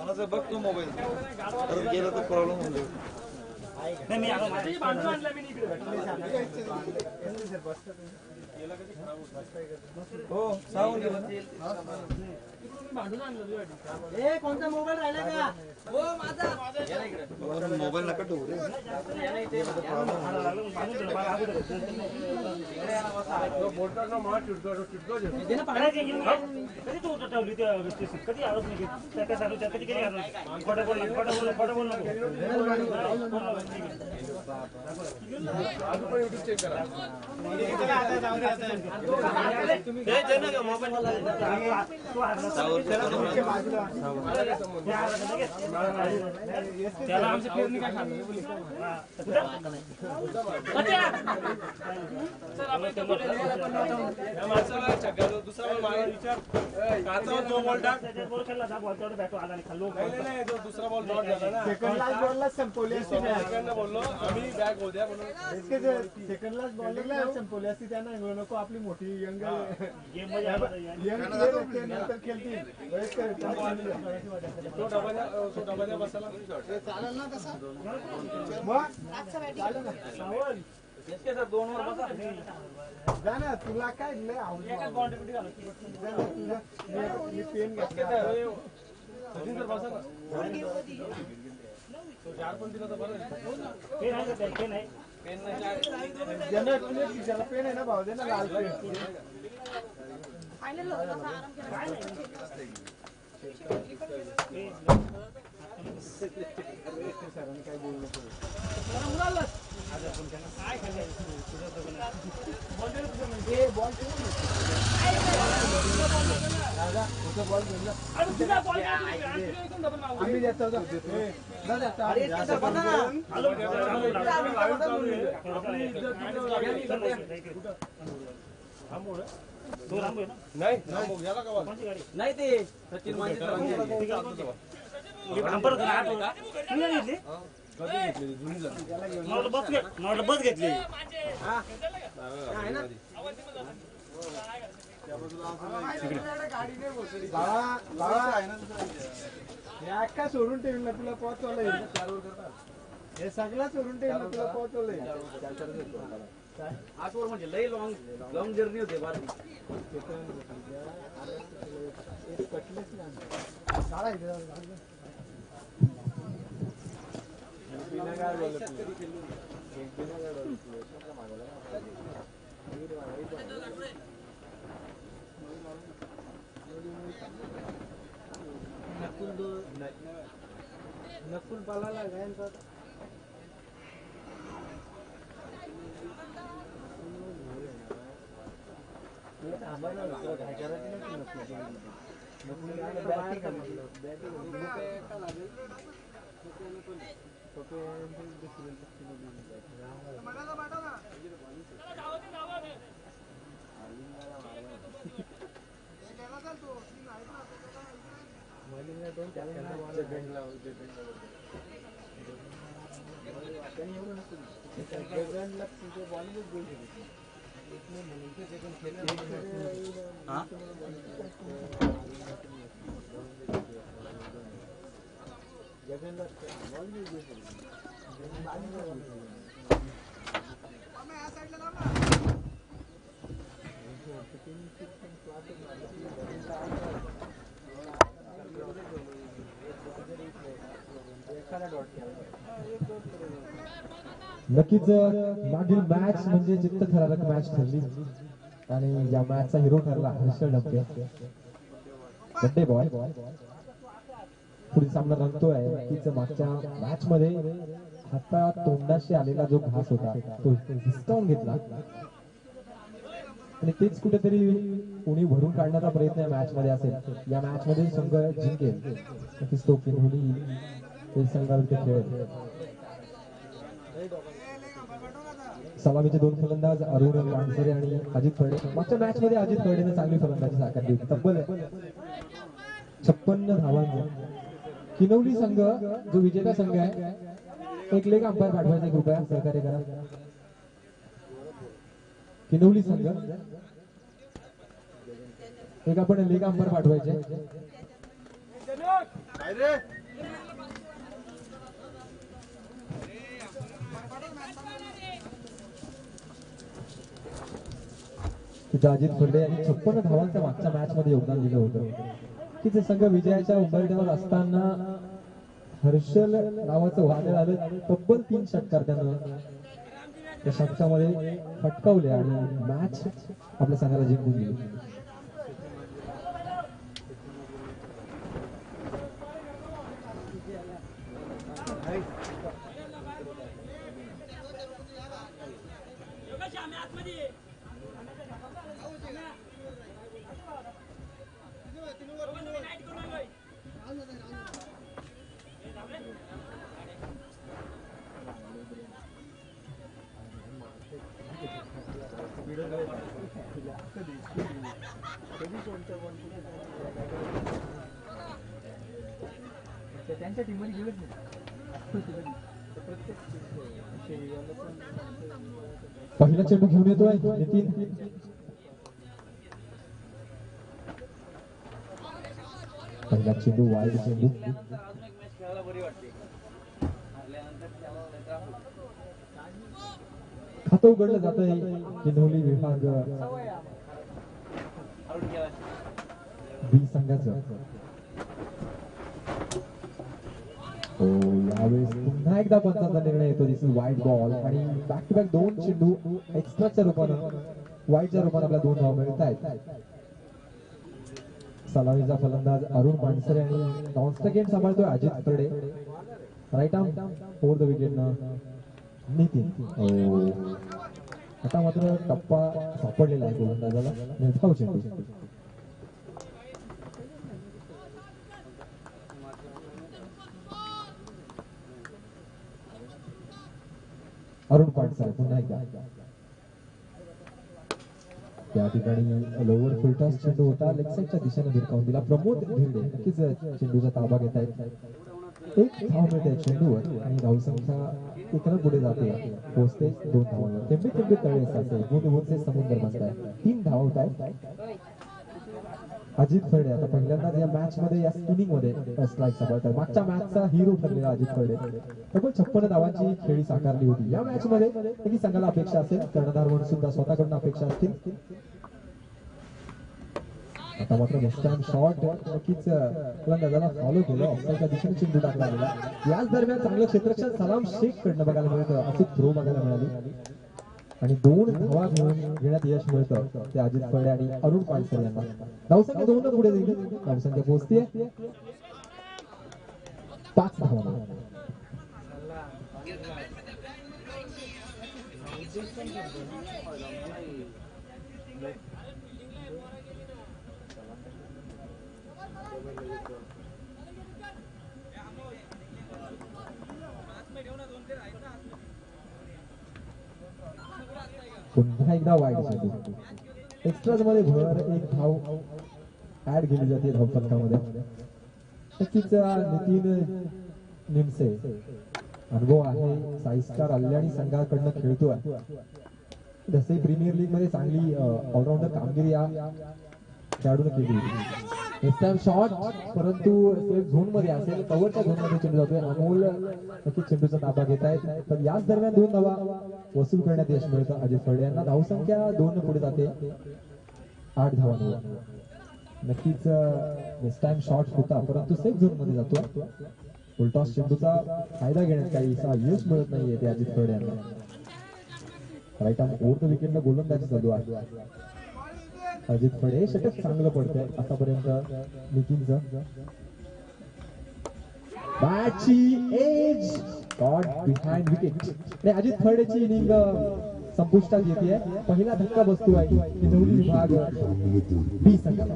माझं बघ तू मोबाईल परत गेला तर प्रॉब्लेम होईल. नाही मी आलो माझी बांधून आणला मी इकडे हो सावून गेला बांधून आणलं ए कोणता मोबाईल राहिला का हो माझा मोबाईल नका ठेवू रे बोलता ना मला चिडतो दे ना पाण्याची कधी तू ठेवली ते कधी आलोच नाही त्या चालू त्या कधी केली खोटं बोल नको पण YouTube चेक करा हे जन का मोबाईल त्याला आमचे पेरणी काय खाल्लं सर आपण त्या माणसाला चक्कर दुसरा मारा विचार काचा तो बॉल टाक त्याच्यात बॉल खेळला जा बॉल तेवढा बॅट आला नाही खाल्लो नाही तो दुसरा बॉल डॉट झाला ना सेकंड लास्ट बॉलला संपवली असती सेकंड बोललो आम्ही बॅक हो द्या म्हणून इसके सेकंड लास्ट बॉलला संपवली असती त्यांना नको आपली मोठी यंग गेम यंग प्लेयर नंतर खेळतील वयस्कर तो डबाने बसायला चालेल ना तसा मग चालेल ना सावल इसके सर दोन वर बसा जा ना तुला काय लय आवड एकच कॉन्ट्रीब्युट झालं तुझा मी पेन घेतला सचिन सर बसा ना तो चार पण दिला तर बरं पेन आहे का पेन आहे पेन नाही ज्यांना तुझ्या खिशाला पेन आहे ना भाऊ दे ना लाल पेन फायनल होता आराम केला सरांनी काय बोलू नको काय आम्ही देतो नाही ते सचिन बस घेतली काय सोडून ठेवलं तुला पोहोचवलंय हे सगळं सोडून ठेवलं तुला पोहोचवलंय आजवर म्हणजे लई लॉंग जर्नी होते बारकी कटलेच नकुल पालाला गायन काय करायचं नक्कीच मागील मॅच म्हणजे चित्तथरारक मॅच ठरली आणि या मॅचचा हिरो ठरला हर्षल डबके बड्डे बॉय पुढील सामना रंगतोय नक्कीच मागच्या मॅच मध्ये हाता तोंडाशी आलेला जो घास होता तो हिसकावून घेतला आणि तेच कुठेतरी कोणी भरून काढण्याचा प्रयत्न या मॅच मध्ये असेल या मॅच मध्ये संघ जिंकेल नक्कीच तो किन्होली संघाविरुद्ध खेळेल सलामीचे दोन फलंदाज अरुण वानसरे आणि अजित खर्डे मागच्या मॅच मध्ये अजित खर्डेने चांगली फलंदाजी साकारली होती तब्बल 56 धावांचा किनवली संघ जो विजेता संघ आहे एक लेग अंपायर पाठवायचे कृपया सहकार्य करा किनवली संघ एक आपण लेग अंपायर पाठवायचे तिथं अजित फुले यांनी 56 धावांचं मागच्या मॅच मध्ये योगदान दिलं होतं की ते संघ विजयाच्या उंबरठ्यावर असताना हर्षल नावाचं वादळ आलं. तब्बल 3 षटकार त्यानं त्या षटकामध्ये फटकावले आणि मॅच आपल्या संघाला जिंकून दिली. त्यांच्या टीममध्ये गेलंच नाही. पहिला चेंडू घेऊन येतोय नितीन. पहिला चेंडू वाईड चेंडू. खातं उघडलं जात आहे किनवली विभाग बी संघाचं. हो, यावेळेस पुन्हा एकदा पंचांचा निर्णय येतो. दिसेल वाईट बॉल आणि बॅक टू बॅक 2 चेंडू एक्स्ट्राच्या रूपानं वाईटच्या रूपानं आपल्या 2 धावा मिळत आहेत. सलामीचा फलंदाज अरुण पानसरे आणि नॉनस्टॅकेट सांभाळतोय Ajit Kharde. Right arm over the wicket ना नितीन. आता मात्र टप्पा सापडलेला आहे गोलंदाजाला. निर्धाव चेंडू. अरुण पानसरे पुन्हा एकदा त्या ठिकाणी लोवर फुलटॉस चेंडू होता. लेग साईडच्या दिशेने भिरकावून दिला. प्रमोद भिरडे नक्कीच चेंडूचा ताबा घेत आहेत. 1 धाव मिळते चेंडूवर आणि धावसंख्या इकडे पुढे जाते, पोहोचते 2 धावांवर. थेंबे थेंबे तळे असे गुणगुणचे समुद्र बनत आहे. 3 धावा होत आहेत. अजित खर्डे आता पहिल्यांदाच या मॅच मध्ये या स्पिनिंग मध्ये स्ट्राईक सांभाळतात. मागच्या मॅचचा हिरो ठरलेला अजित खर्डे. तब्बल 56 धावांची खेळी साकारली होती. या मॅच मध्ये नक्की संघाला अपेक्षा असेल, कर्णधार म्हणून सुद्धा स्वतःकडून अपेक्षा असतील. आता मात्र वेस्टर्न शॉट नक्कीच फलंदाजाला फॉलो केलं. ऑफसाईडच्या दिशेने चेंडू टाकला गेला. याच दरम्यान चांगलं क्षेत्ररक्षण सलाम शेख कडनं बघायला मिळतं. अशी थ्रो बघायला मिळाली आणि 2 धावा घेण्यात यश मिळतं ते अजित खर्डे आणि अरुण पानसरे यांना. धावसंख्या 2 पुढे जाईल. धावसंख्या पोहोचते 5 धावा. पुन्हा एकदा वाईड चेंडू. एक्स्ट्राज मध्ये भर 1 धाव ऍड केली जाते धावफलकामध्ये. नक्कीच नितीन निमसे अनुभव आहे. साईस्कार कल्याणी संघाकडनं खेळतोय. जसे प्रीमियर लीग मध्ये चांगली ऑलराऊंडर कामगिरी या खेळाडूने केली. शॉट परंतु सेफ झोन मध्ये असेल, कव्हरच्या झोन मध्ये चेंडू जातोय. अमोल नक्कीच चेंडूचा ताबा घेत आहेत. तर याच दरम्यान 2 धावा वसूल करण्यात यश मिळतं अजित खर्डे यांना. धावसंख्या 2 पुढे जाते 8 धावांवर. नक्कीच नेक्स्ट टाइम शॉट होता परंतु सेफ झोन मध्ये जातो. फुलटॉस चेंडूचा फायदा घेण्यात काहीसा यश मिळत नाहीये ते अजित खर्डे यांना. राईट आर्म ओव्हर द विकेटला गोलंदाजी चालू आहे अजित खर्डे. षटक चांगलं पडतंय आतापर्यंत नितीनचं. बॅटची edge got behind wicket. Ajit खर्डेची इनिंग संपुष्टात येते. पहिला धक्का बसतो आहे किनवली विभाग बी संघाला.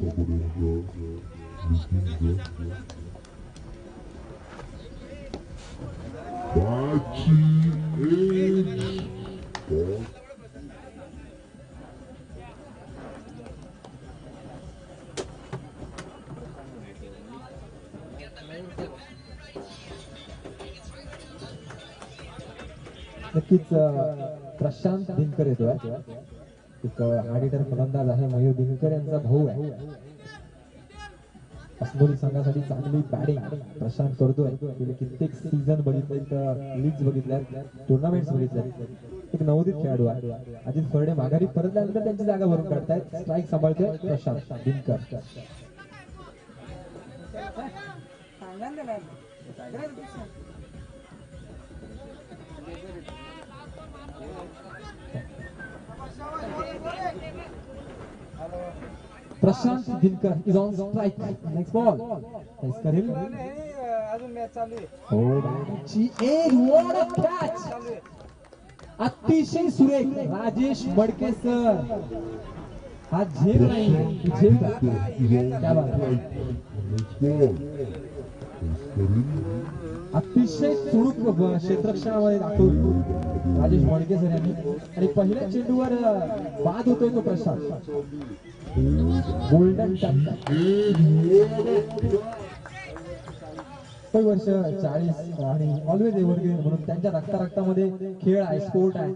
नक्कीच प्रशांत दिनकर येतोय. एक हार्ड हिटर फलंदाज आहे. मयूर दिनकर यांचा भाऊ आहे. अस्मोली संघासाठी चांगली बॅटिंग प्रशांत करतोय. गेले कित्येक सीझन बघितलेत, लीग्स बघितल्यात, टुर्नामेंट्स बघितल्यात. एक नवोदित खेळाडू आहे. अजित फरडे माघारी परतल्यानंतर त्यांची जागा भरून काढतायत. स्ट्राईक सांभाळतोय Prashant Dinkar. Prashant Dinkar is on strike. Next ball face करेल. अजून मॅच चालू आहे. कॅच अतिशय सुरेख. राजेश मडके सर हा झेल नाही झेल क्या बात आहे. अतिशय सुरूक क्षेत्ररक्षणामध्ये दाखवली राजेश मडके सर यांनी. आणि पहिल्या चेंडूवर बाद होतोय तो प्रशांत. गोल्डन वर्ष 40 आणि ऑलवेज एव्हरग्रीन म्हणून त्यांच्या रक्तामध्ये खेळ आहे, स्पोर्ट आहे.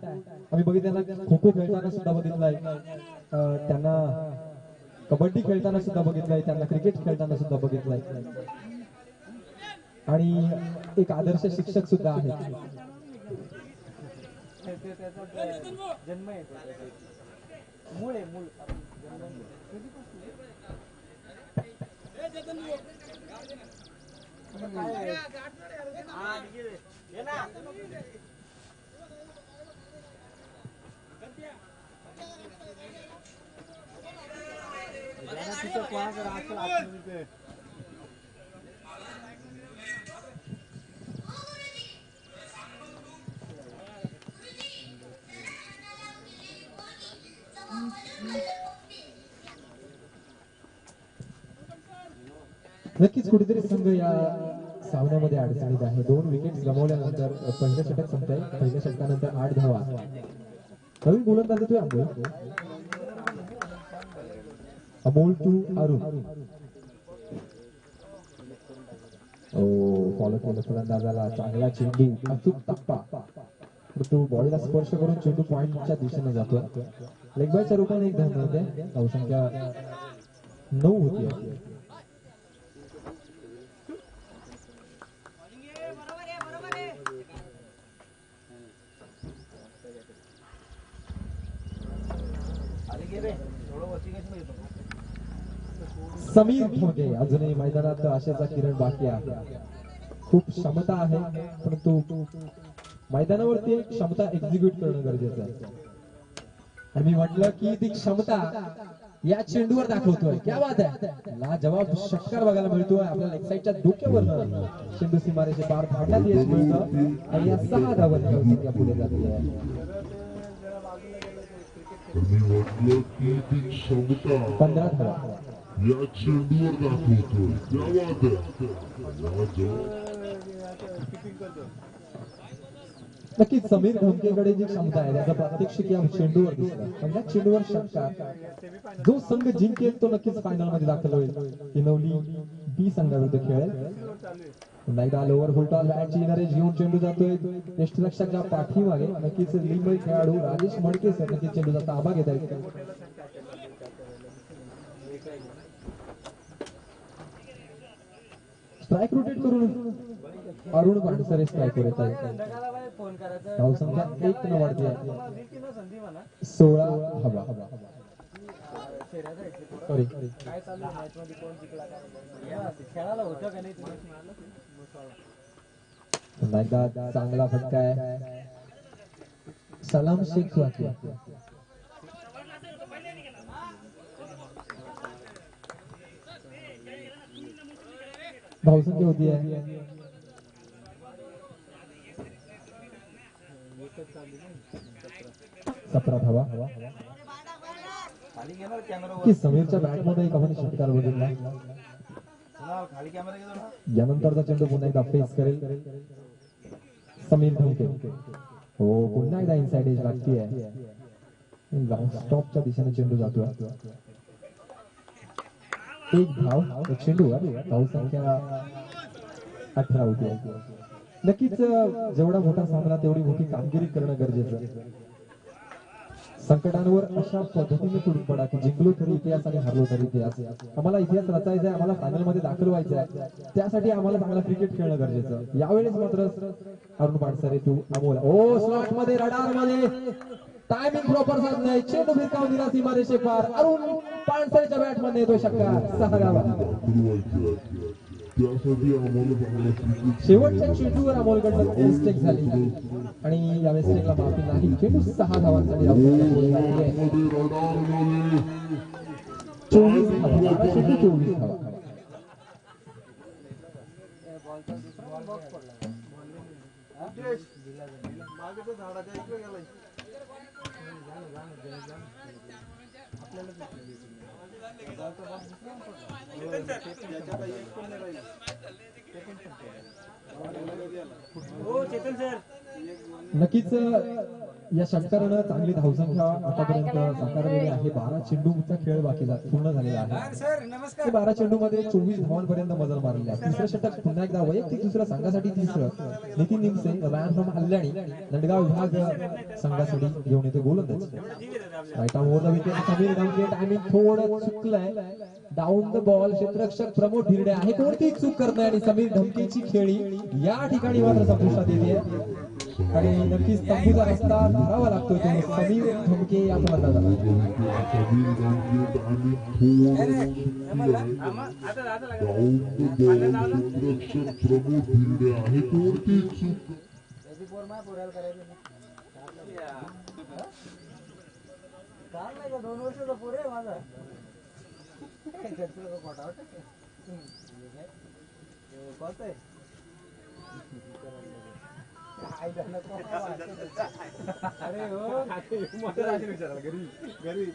आम्ही बघितलं खो खो खेळताना सुद्धा बघितलंय, त्यांना कबड्डी खेळताना सुद्धा बघितलंय, त्यांना क्रिकेट खेळताना सुद्धा बघितलंय. आणि एक आदर्श शिक्षक सुद्धा आहेत. जन्म आहे मूळ आहे मूळ. नक्कीच कुठेतरी संघ या सामन्यामध्ये अडचणीत आहे. 2 विकेट गमावल्यानंतर पहिलं षटक संपतंय. पहिल्या षटकानंतर 8 धावा. नवीन गोलंदाज येतोय अमोल टू अरुण. फॉलो केलं फलंदाजाला. चांगला चेंडू, अचूक टप्पा. तो बॉलला स्पर्श करून चेंडू पॉइंटच्या दिशेने जातो. लेग बायच्या रूपाने एक धाव मिळते. धावसंख्या 9 होती. समीर ठोके अजूनही मैदानात आशेचा किरण बाकी आहे. खूप क्षमता आहे, परंतु मैदानावरती एक क्षमता एक्झिक्यूट करणं गरजेचं आहे. आणि मी म्हटलं की ती क्षमता या चेंडूवर दाखवतोय. क्या बात आहे. लाजवाब षटकार बघायला मिळतोय आपल्याला. एक्साइटच्या डोक्यावरनं चेंडू सीमारेचे पार फाडण्यात यश मिळतं आणि या 6 धावांनी संख्या पुढे जाते आहे. 15 धावा या चेंडूवर दाखवतोय. नक्कीच समीर धमकेकडे जी क्षमता आहे त्याचा प्रात्यक्षिक या चेंडूवर दिसला. पण या चेंडूवर षटकार जो संघ जिंकेल तो नक्कीच फायनल मध्ये दाखल होईल. हिनवली बी संघाविरुद्ध खेळेल. पुन्हा एकदा लोअर फुलटॉस बॅटची नरेश घेऊन चेंडू जातोय यष्टीरक्षकाच्या पाठीमागे. नक्कीच लिंबई खेळाडू राजेश मडके सर नक्कीच चेंडूचा ताबा घेत आहेत. स्ट्राईक रोटेट करून अरुण पानसरे स्ट्राईक वर येत आहे. धावसंख्या 1 न वाढते आहे. 16 हवा. सॉरी चांगला फटका आहे. सलाम शेख वाकी. धावसंख्या होती आहे 17 धावा. की समीरच्या बॅट मध्ये एक आपण षटकार बघितला. यानंतरचा चेंडू पुन्हा एकदा फेस करेल समीर धमके. हो पुन्हा एकदा इनसाइड एज लागती आहे. स्टॉपच्या दिशेने चेंडू जातोय. एक धाव चेंडूवर. धावसंख्या 18 होती. नक्कीच जेवढा मोठा सामना तेवढी मोठी कामगिरी करणं गरजेचं. संकटांवर अशा पद्धतीने तोडून पडा की जिंकलो तरी इतिहास आणि हरलो तरी इतिहास. आम्हाला इतिहास रचायचा आहे, आम्हाला फायनल मध्ये दाखल व्हायचं आहे. त्यासाठी आम्हाला चांगला क्रिकेट खेळणं गरजेचं. यावेळेस मात्र अरुण पानसरे तू अमोल ओ स्लॉट मध्ये रडार मध्ये टायमिंग प्रॉपर साथ नाही. चेंडू भिरकावून दिला सीमारेषे पार. अरुण पानसरेच्या बॅट मध्ये येतो षटकार. 6 धावा. त्यासाठी आम्हाला चांगला क्रिकेट शेवटच्या चेंडूवर अमोलकडनं मिस्टेक झाली आणि या मिस्टेकला माफी नाही. चेंडू 6 धावांसाठी 24 धावा. 24 धावा. नक्कीच या षटकारानं चांगली धावसंख्या आतापर्यंत साकारलेली आहे. 12 चेंडूचा खेळ बाकी पूर्ण झालेला आहे. 12 चेंडू मध्ये 24 धावांपर्यंत मजल मारली आहे. तिसरं षटक पुन्हा एकदा वैयक्तिक दुसऱ्या संघासाठी तिसरं. नितीन निमसे रॅन फ्रॉम कल्याणी नंदगाव विभाग संघासाठी घेऊन येते गोलंदाज. Right arm over the wicket. Sameer Damke timing थोडं चुकलंय. Down the ball. क्षेत्ररक्षक प्रमोद धिरडे आहे कोणती चूक करत नाही आणि समीर धमकेची खेळी या ठिकाणी मात्र संपुष्टात येते आणि नक्कीच तंबूचा रस्ता धरावा लागतोय तो समीर धमके या फलंदाजाला. अरे हो घरी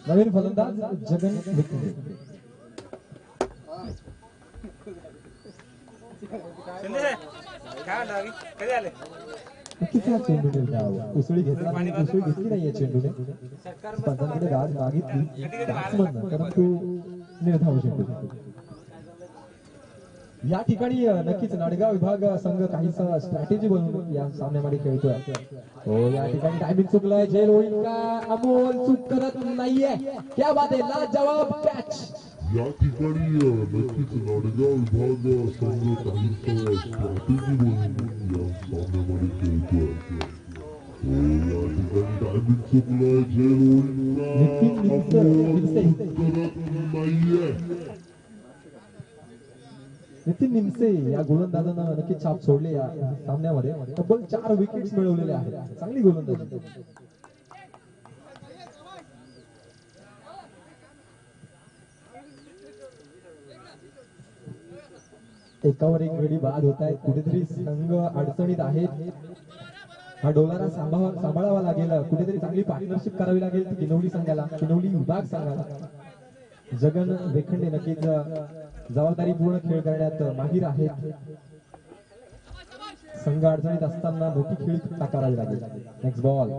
नवीन फलंदाज जगन विखे. किती चेंडूने उसळी घेतला आणि उसळी घेतली नाहीये चेंडूने. पंचांकडे राज मागितली बॅट्समन परंतु निर्धाव चेंडू. या ठिकाणी नक्कीच नाडगाव विभाग संघ काहीसा स्ट्रॅटेजी बनवून या सामन्यामध्ये खेळतोय. हो या ठिकाणी टायमिंग चुकलाय. जेल होईल का? अमोल चूक करत नाहीये. क्या बात आहे. लाजवाब कॅच. या ठिकाणी नक्कीच नाडगाव विभाग संघ काहीसा स्ट्रॅटेजी बनवून या सामन्यामध्ये खेळतोय. या ठिकाणी टायमिंग चुकलाय. जेल होईल का? करत नाहीये. नितीन निमसे या गोलंदाजानं नक्की छाप सोडले या सामन्यामध्ये. तब्बल 4 विकेट्स मिळवलेले आहेत. चांगली गोलंदाजी. एकावर एक गडी बाद होत आहेत. कुठेतरी संघ अडचणीत आहेत. हा डोलारा सांभाळावा लागेल. कुठेतरी चांगली पार्टनरशिप करावी लागेल किनवली संघाला, किनवली विभाग संघाला. जगन वेखंडे नक्कीच जबाबदारी पूर्ण खेळ करण्यात माहीर आहेत. संघ अडचणीत असताना मोठी खेळी करावी लागेल. Next ball.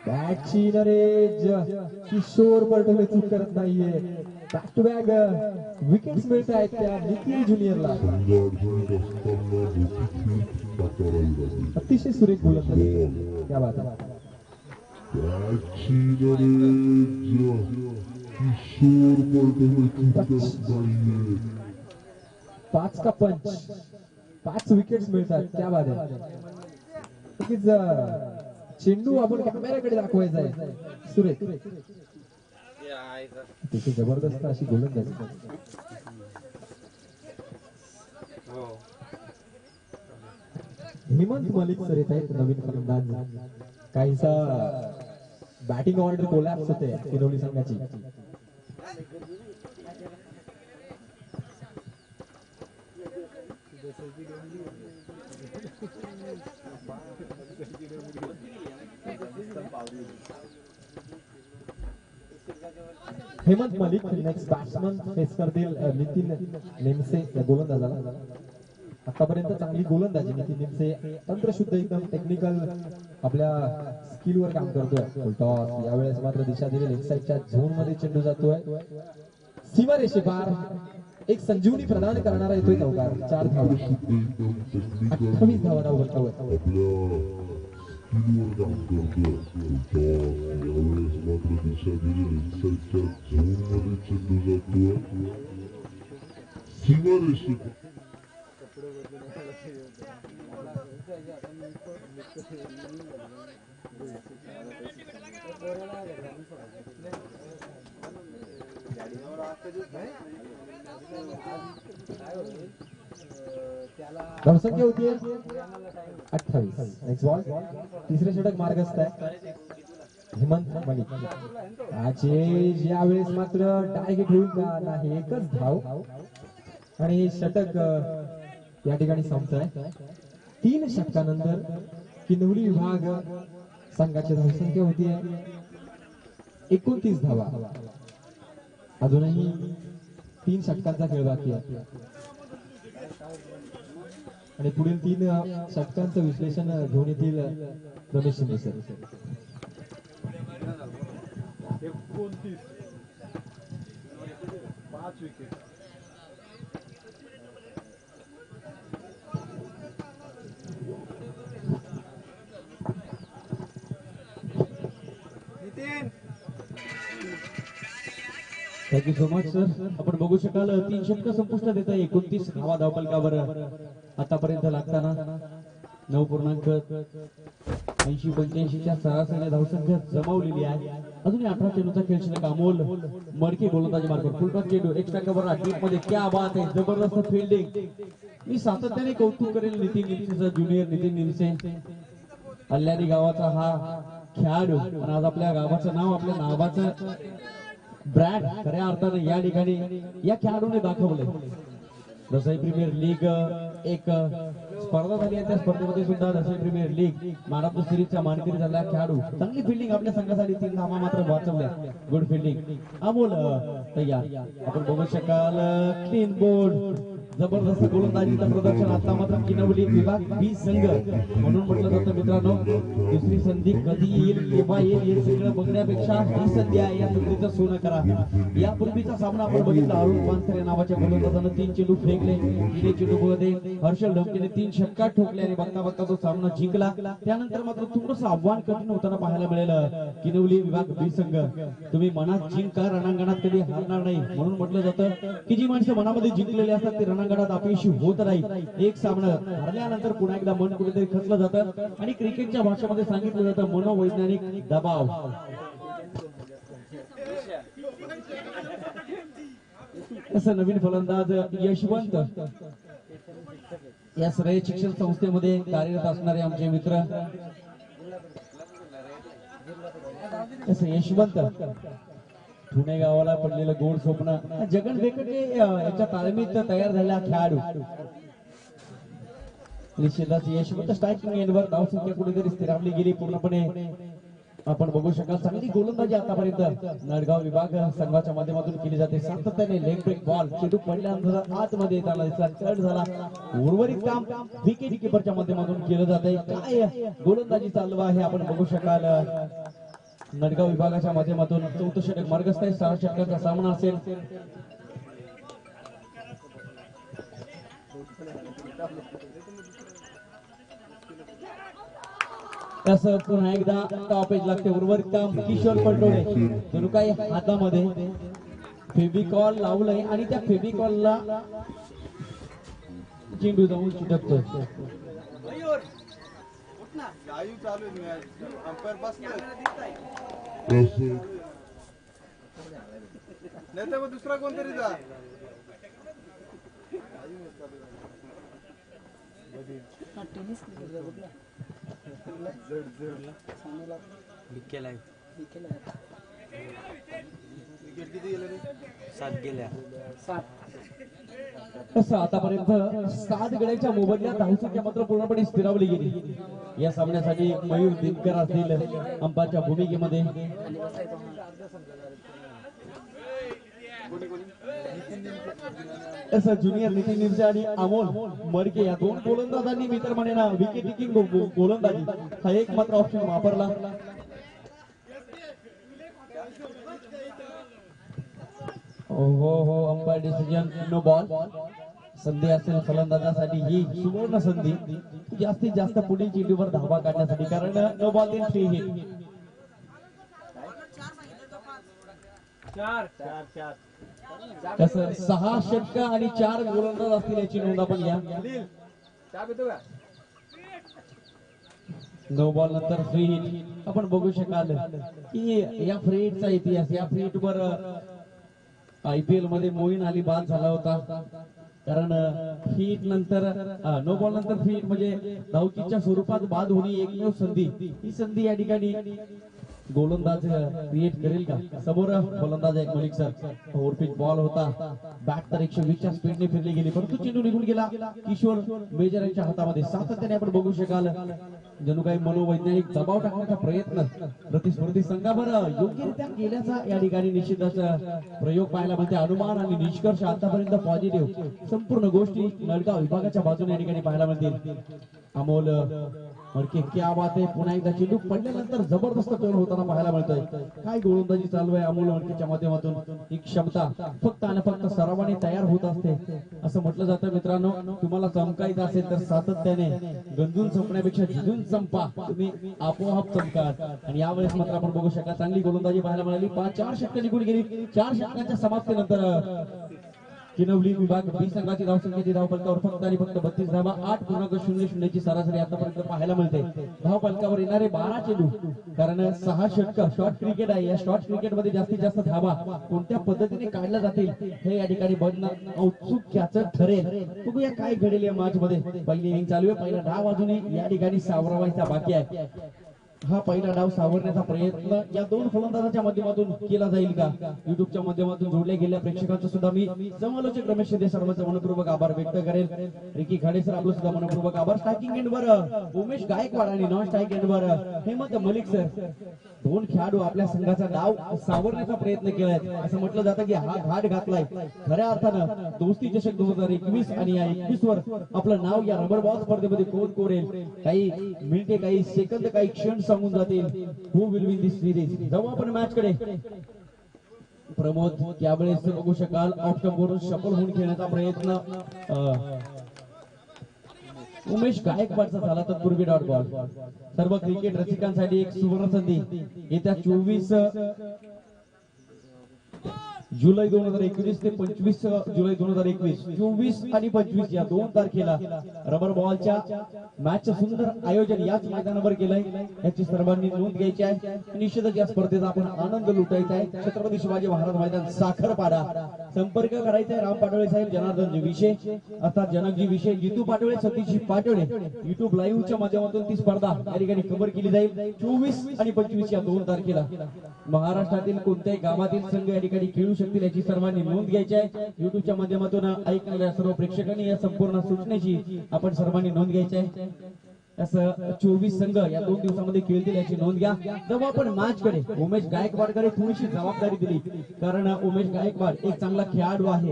बॅटची नरेज. किशोर पलटवले चूक करत नाहीये. बॅक टू बॅक विकेट्स मिळत आहेत त्या निखिल ज्युनियरला. अतिशय सुरेख गोलंदाजी. क्या बात आहे. 5 का पंच. 5 विकेट्स मिळतात. क्या बात आहे. नक्कीच चेंडू आपण कॅमेऱ्याकडे दाखवायचा आहे. सुरेख तिथे जबरदस्त अशी गोलंदाजी. हेमंत मलिक सर येत आहेत नवीन फलंदाज. काहीसा बॅटिंग ऑर्डर कोलॅप्स होते किनवली संघाची. Hemant Malik next batsman face करतील नितीन निमसे या गोलंदाजाला. आतापर्यंत चांगली गोलंदाजी नितीन निमसे. तंत्रशुद्ध एकदम टेक्निकल आपल्या स्किलवर काम करतोय. फुलटॉस. यावेळेस मात्र दिशा दिली लेग साईडच्या झोन मध्ये चेंडू जातोय. सीमारेषे पार. एक संजीवनी प्रदान करणारा येतोय चौकार. 4 धावा, 28 धावा धावतावर आपल्या स्किलवर काम करतोय. यावेळेस मात्र दिशा दिली इनसाइडच्या झोनमध्ये चेंडू जातोय. सीमारेषे धावसंख्या होती 28. Next ball. तिसरे षटक मार्गस्थ आहे हेमंत मलिक. आचेज यावेळेस मात्र टार्गेट होईल का नाही. एकच धाव आणि षटक या ठिकाणी संपतंय. 3 षटकानंतर किनवली विभाग संघाची धावसंख्या होती 29 धावा. अजूनही 3 षटकांचा खेळ बाकी आहे आणि पुढील 3 षटकांचं विश्लेषण घेऊन येतील Ramesh Shinde sir. 29 5 wicket. Thank you so much sir. आपण बघू शकाल 3 षटक संपुष्टात येत आहे. 29 धावा धावपलकावर आतापर्यंत लागताना 9.80-85च्या सरासरीने धावसंख्या जमवलेली आहे. अजूनही 18 चेंडूचा खेळ शिल्लक. अमोल मडके गोलंदाजी मार्फत फुलटॉस चेंडू एक्स्ट्रा कव्हर डीप मध्ये. क्या बात आहे, जबरदस्त फिल्डिंग. मी सातत्याने कौतुक करेल नितीन निमसेचा, ज्युनियर नितीन निमसे. अल्ल्यानी गावाचा हा खेळाडू आणि आज आपल्या गावाचं नाव, आपल्या नावाचं ब्रँड खऱ्या अर्थाने या ठिकाणी या खेळाडूने दाखवले. दसई प्रीमियर लीग एक स्पर्धा झाली आहे. त्या स्पर्धेमध्ये सुद्धा दसई premier league man of the सिरीजचा मानकरी झाला खेळाडू. चांगली फिल्डिंग आपल्या संघासाठी. 3 धावा मात्र वाचवल्या. Good fielding. अमोल तयार. आपण बघू शकाल क्लीन बोर्ड. जबरदस्त गोलंदाजीचं प्रदर्शन. आता मात्र किनवली विभाग बी संघ म्हणून म्हटलं जातं मित्रांनो, दुसरी संधी कधी येईल केव्हा येईल हे सगळं बघण्यापेक्षा ही संधी आहे या संधीचं सोनं करा. यापूर्वीचा सामना आपण बघितला. अरुण पानसरे नावाच्या गोलंदाजानं 3 चेंडू फेकले. 3 चेंडूमध्ये हर्षल ढमकेने 3 षटकात ठोकले आणि बघता बघता तो सामना जिंकला. त्यानंतर मात्र थोडंसं आव्हान कठीण होताना पाहायला मिळेल. किनवली विभाग बी संघ तुम्ही मनात जिंका, रणांगणात कधी हारणार नाही म्हणून म्हटलं जातं की जी माणसं मनामध्ये जिंकलेली असतात ते रणांगणात अपयशी होत नाही. एक सामना हरल्यानंतर पुन्हा एकदा मन कुठेतरी खचलं जातं आणि क्रिकेटच्या भाषेमध्ये सांगितलं जातं मनोवैज्ञानिक दबाव. असं नवीन फलंदाज यशवंत या सरळ शिक्षण संस्थेमध्ये कार्यरत असणारे आमचे मित्र यशवंत. पुणे गावाला पडलेलं गोड स्वप्न जगन वेकटे याच्या तालमीत तयार झालेला खेळाडू. निश्चितच यशवंत स्ट्रायकिंग एंडवर धावसंख्या कुठेतरी स्थिरावली गेली पूर्णपणे. आपण बघू शकाल चांगली गोलंदाजी आतापर्यंत नडगाव विभाग संघाच्या माध्यमातून केली जाते. सातत्याने लेग ब्रेक बॉल चेंडू पडल्यानंतर आतमध्ये येताना दिसला, कट झाला. उर्वरित काम विकेट किपरच्या माध्यमातून केलं जात आहे. काय गोलंदाजी चालू आहे आपण बघू शकाल. नडगाव विभागाच्या माध्यमातून 4थं षटक मार्गस्थ आहे. 6 षटकाचा सामना असेल. असं पुन्हा एकदा टॉप एज लागते. उर्वरित काम किशोर पटोळे जणू काही हातामध्ये फेविकॉल लावलंय आणि त्या फेविकॉलला चेंडू जाऊन चिटकतोय. नाही तर दुसरा कोणतरी जा. कसं आतापर्यंत 7 गड्याच्या मोबदल्यात धावसंख्या मात्र पूर्णपणे स्थिरावली गेली. या सामन्यासाठी मयूर दिनकर असतील अंपाच्या भूमिकेमध्ये. असं ज्युनियर नितीन निमसे आणि अमोल मडके या 2 गोलंदाजांनी मी तर म्हणेन विकेट टेकिंग गोलंदाजी हा एक मात्र ऑप्शन वापरला. हो अंपायर डिसिजन नो बॉल. संधी असेल फलंदाजासाठी ही सुवर्ण संधी जास्तीत जास्त पुढील चेंडूवर धावा काढण्यासाठी, कारण नो बॉल इन 3 हिट. तसं 6 षटक आणि 4 गोलंदाज असतील याची नोंद आपण घ्या. नो बॉल नंतर फ्री हिट. आपण बघू शकाल की या फ्री हिटचा इतिहास, या फ्री हिट वर IPL मध्ये मोईन अली बाद झाला होता, कारण हिट नंतर नो बॉल नंतर फ्री हिट म्हणजे धावचीच्या स्वरूपात बाद होणे एकमेव संधी. ही संधी या ठिकाणी गोलंदाज क्रिएट करेल का? समोर गोलंदाज एक मलिक सर. ओव्हरपिच बॉल होता, बॅट तर 120 च्या स्पीडने फिरली गेली, परंतु चेंडू निघून गेला किशोर मेजर यांच्या हातामध्ये. सातत्याने आपण बघू शकाल जणू काही मनोवैज्ञानिक दबाव टाकण्याचा प्रयत्न प्रतिस्पर्धी संघावर योग्यरित्या केल्याचा या ठिकाणी निश्चितच प्रयोग पाहायला मिळते. अनुमान आणि निष्कर्ष आतापर्यंत पॉझिटिव्ह संपूर्ण गोष्टी नळगाव विभागाच्या बाजूने या ठिकाणी पाहायला मिळतील. अमोल मडके क्या बात आहे. पुन्हा एकदा चेंडू पडल्यानंतर जबरदस्त टर्न होताना पाहायला मिळतोय. काय गोलंदाजी चालू आहे अमोल मडकेच्या माध्यमातून. ही क्षमता फक्त आणि फक्त सरावाने तयार होत असते असं म्हटलं जातं. मित्रांनो, तुम्हाला चमकायचं असेल तर सातत्याने गंजून संपण्यापेक्षा झिजून संपा, तुम्ही आपोआप चमकाल. आणि यावेळेस मात्र आपण बघू शकता चांगली गोलंदाजी पाहायला मिळाली. 4 षटके निघून गेली. 4 षटकांच्या समाप्तीनंतर किनवली विभाग बी संघाची धावसंख्येची धावफलकावर फक्त आणि फक्त 32 धावा. 8.00 ची सरासरी आतापर्यंत पाहायला मिळते. धावफलकावर येणारे 12 चेंडू, कारण 6 षटक शॉर्ट क्रिकेट आहे. या शॉर्ट क्रिकेट मध्ये जास्तीत जास्त धावा कोणत्या पद्धतीने काढल्या जातील हे या ठिकाणी बघणं औत्सुक्याचं ठरेल. बघूया काय घडेल या मॅच मध्ये. पहिली इनिंग चालू आहे. पहिला डाव अजूनही या ठिकाणी सावरवायचा बाकी आहे. हा पहिला डाव सावरण्याचा प्रयत्न या दोन फलंदाजांच्या माध्यमातून केला जाईल का? युट्यूबच्या माध्यमातून जोडले गेलेल्या प्रेक्षकांचं सुद्धा मी समालोचक रमेश शिंदे सर्वांचा मनपूर्वक आभार व्यक्त करेल. रिकी खाडे सर आपलं सुद्धा मनपूर्वक आभार. स्ट्रायकिंग एंडवर उमेश गायकवाड आणि नॉन स्ट्राईक एंडवर हेमंत मलिक सर. दोन खेळाडू आपल्या संघाचा डाव सावरण्याचा प्रयत्न केलाय. असं म्हटलं जातं की हा घाट घातलाय. खऱ्या अर्थानं दोस्ती चषक 2021 आणि या 21 वर आपलं नाव या रबर बॉल स्पर्धेमध्ये कोण कोरेल, काही मिनिटे, काही सेकंद, काही क्षण सांगून जातील. Who will win this series. जाऊ आपण मॅच कडे. प्रमोद त्यावेळेस बघू शकाल ऑफ स्टंप वरून शफल होऊन खेळण्याचा प्रयत्न उमेश गायकवाडचा झाला. तत्पूर्वी डॉट बॉल. सर्व क्रिकेट रसिकांसाठी एक सुवर्ण संधी. येत्या 24 जुलै 2021 ते 25 जुलै 2021, 24 आणि 25 या 2 तारखेला रबर बॉलच्या मॅचचं सुंदर आयोजन याच मैदानावर केलंय. याची सर्वांनी नोंद घ्यायची आहे. निश्चितच या स्पर्धेचा आपण आनंद लुटायचा आहे. छत्रपती शिवाजी महाराज मैदान, साखरपाडा. संपर्क करायचा आहे राम पाटोळे साहेब, जनार्दनजी विषय अर्थात जनकजी विषय, जितू पाटोळे, सतीश पाटोळे. युट्यूब लाईव्हच्या माध्यमातून ती स्पर्धा या ठिकाणी कव्हर केली जाईल 24 आणि 25 या 2 तारखेला. महाराष्ट्रातील कोणत्याही गावातील संघ या ठिकाणी खेळू शकतील याची सर्वांनी नोंद घ्यायची आहे. युट्यूबच्या माध्यमातून ऐकणाऱ्या सर्व प्रेक्षकांनी या संपूर्ण सूचनेची आपण सर्वांनी नोंद घ्यायची आहे. असं 24 संघ या 2 दिवसामध्ये खेळतील याची नोंद घ्या. जेव्हा आपण मॅच कडे उमेश गायकवाडकडे थोडीशी जबाबदारी दिली, कारण उमेश गायकवाड एक चांगला खेळाडू आहे.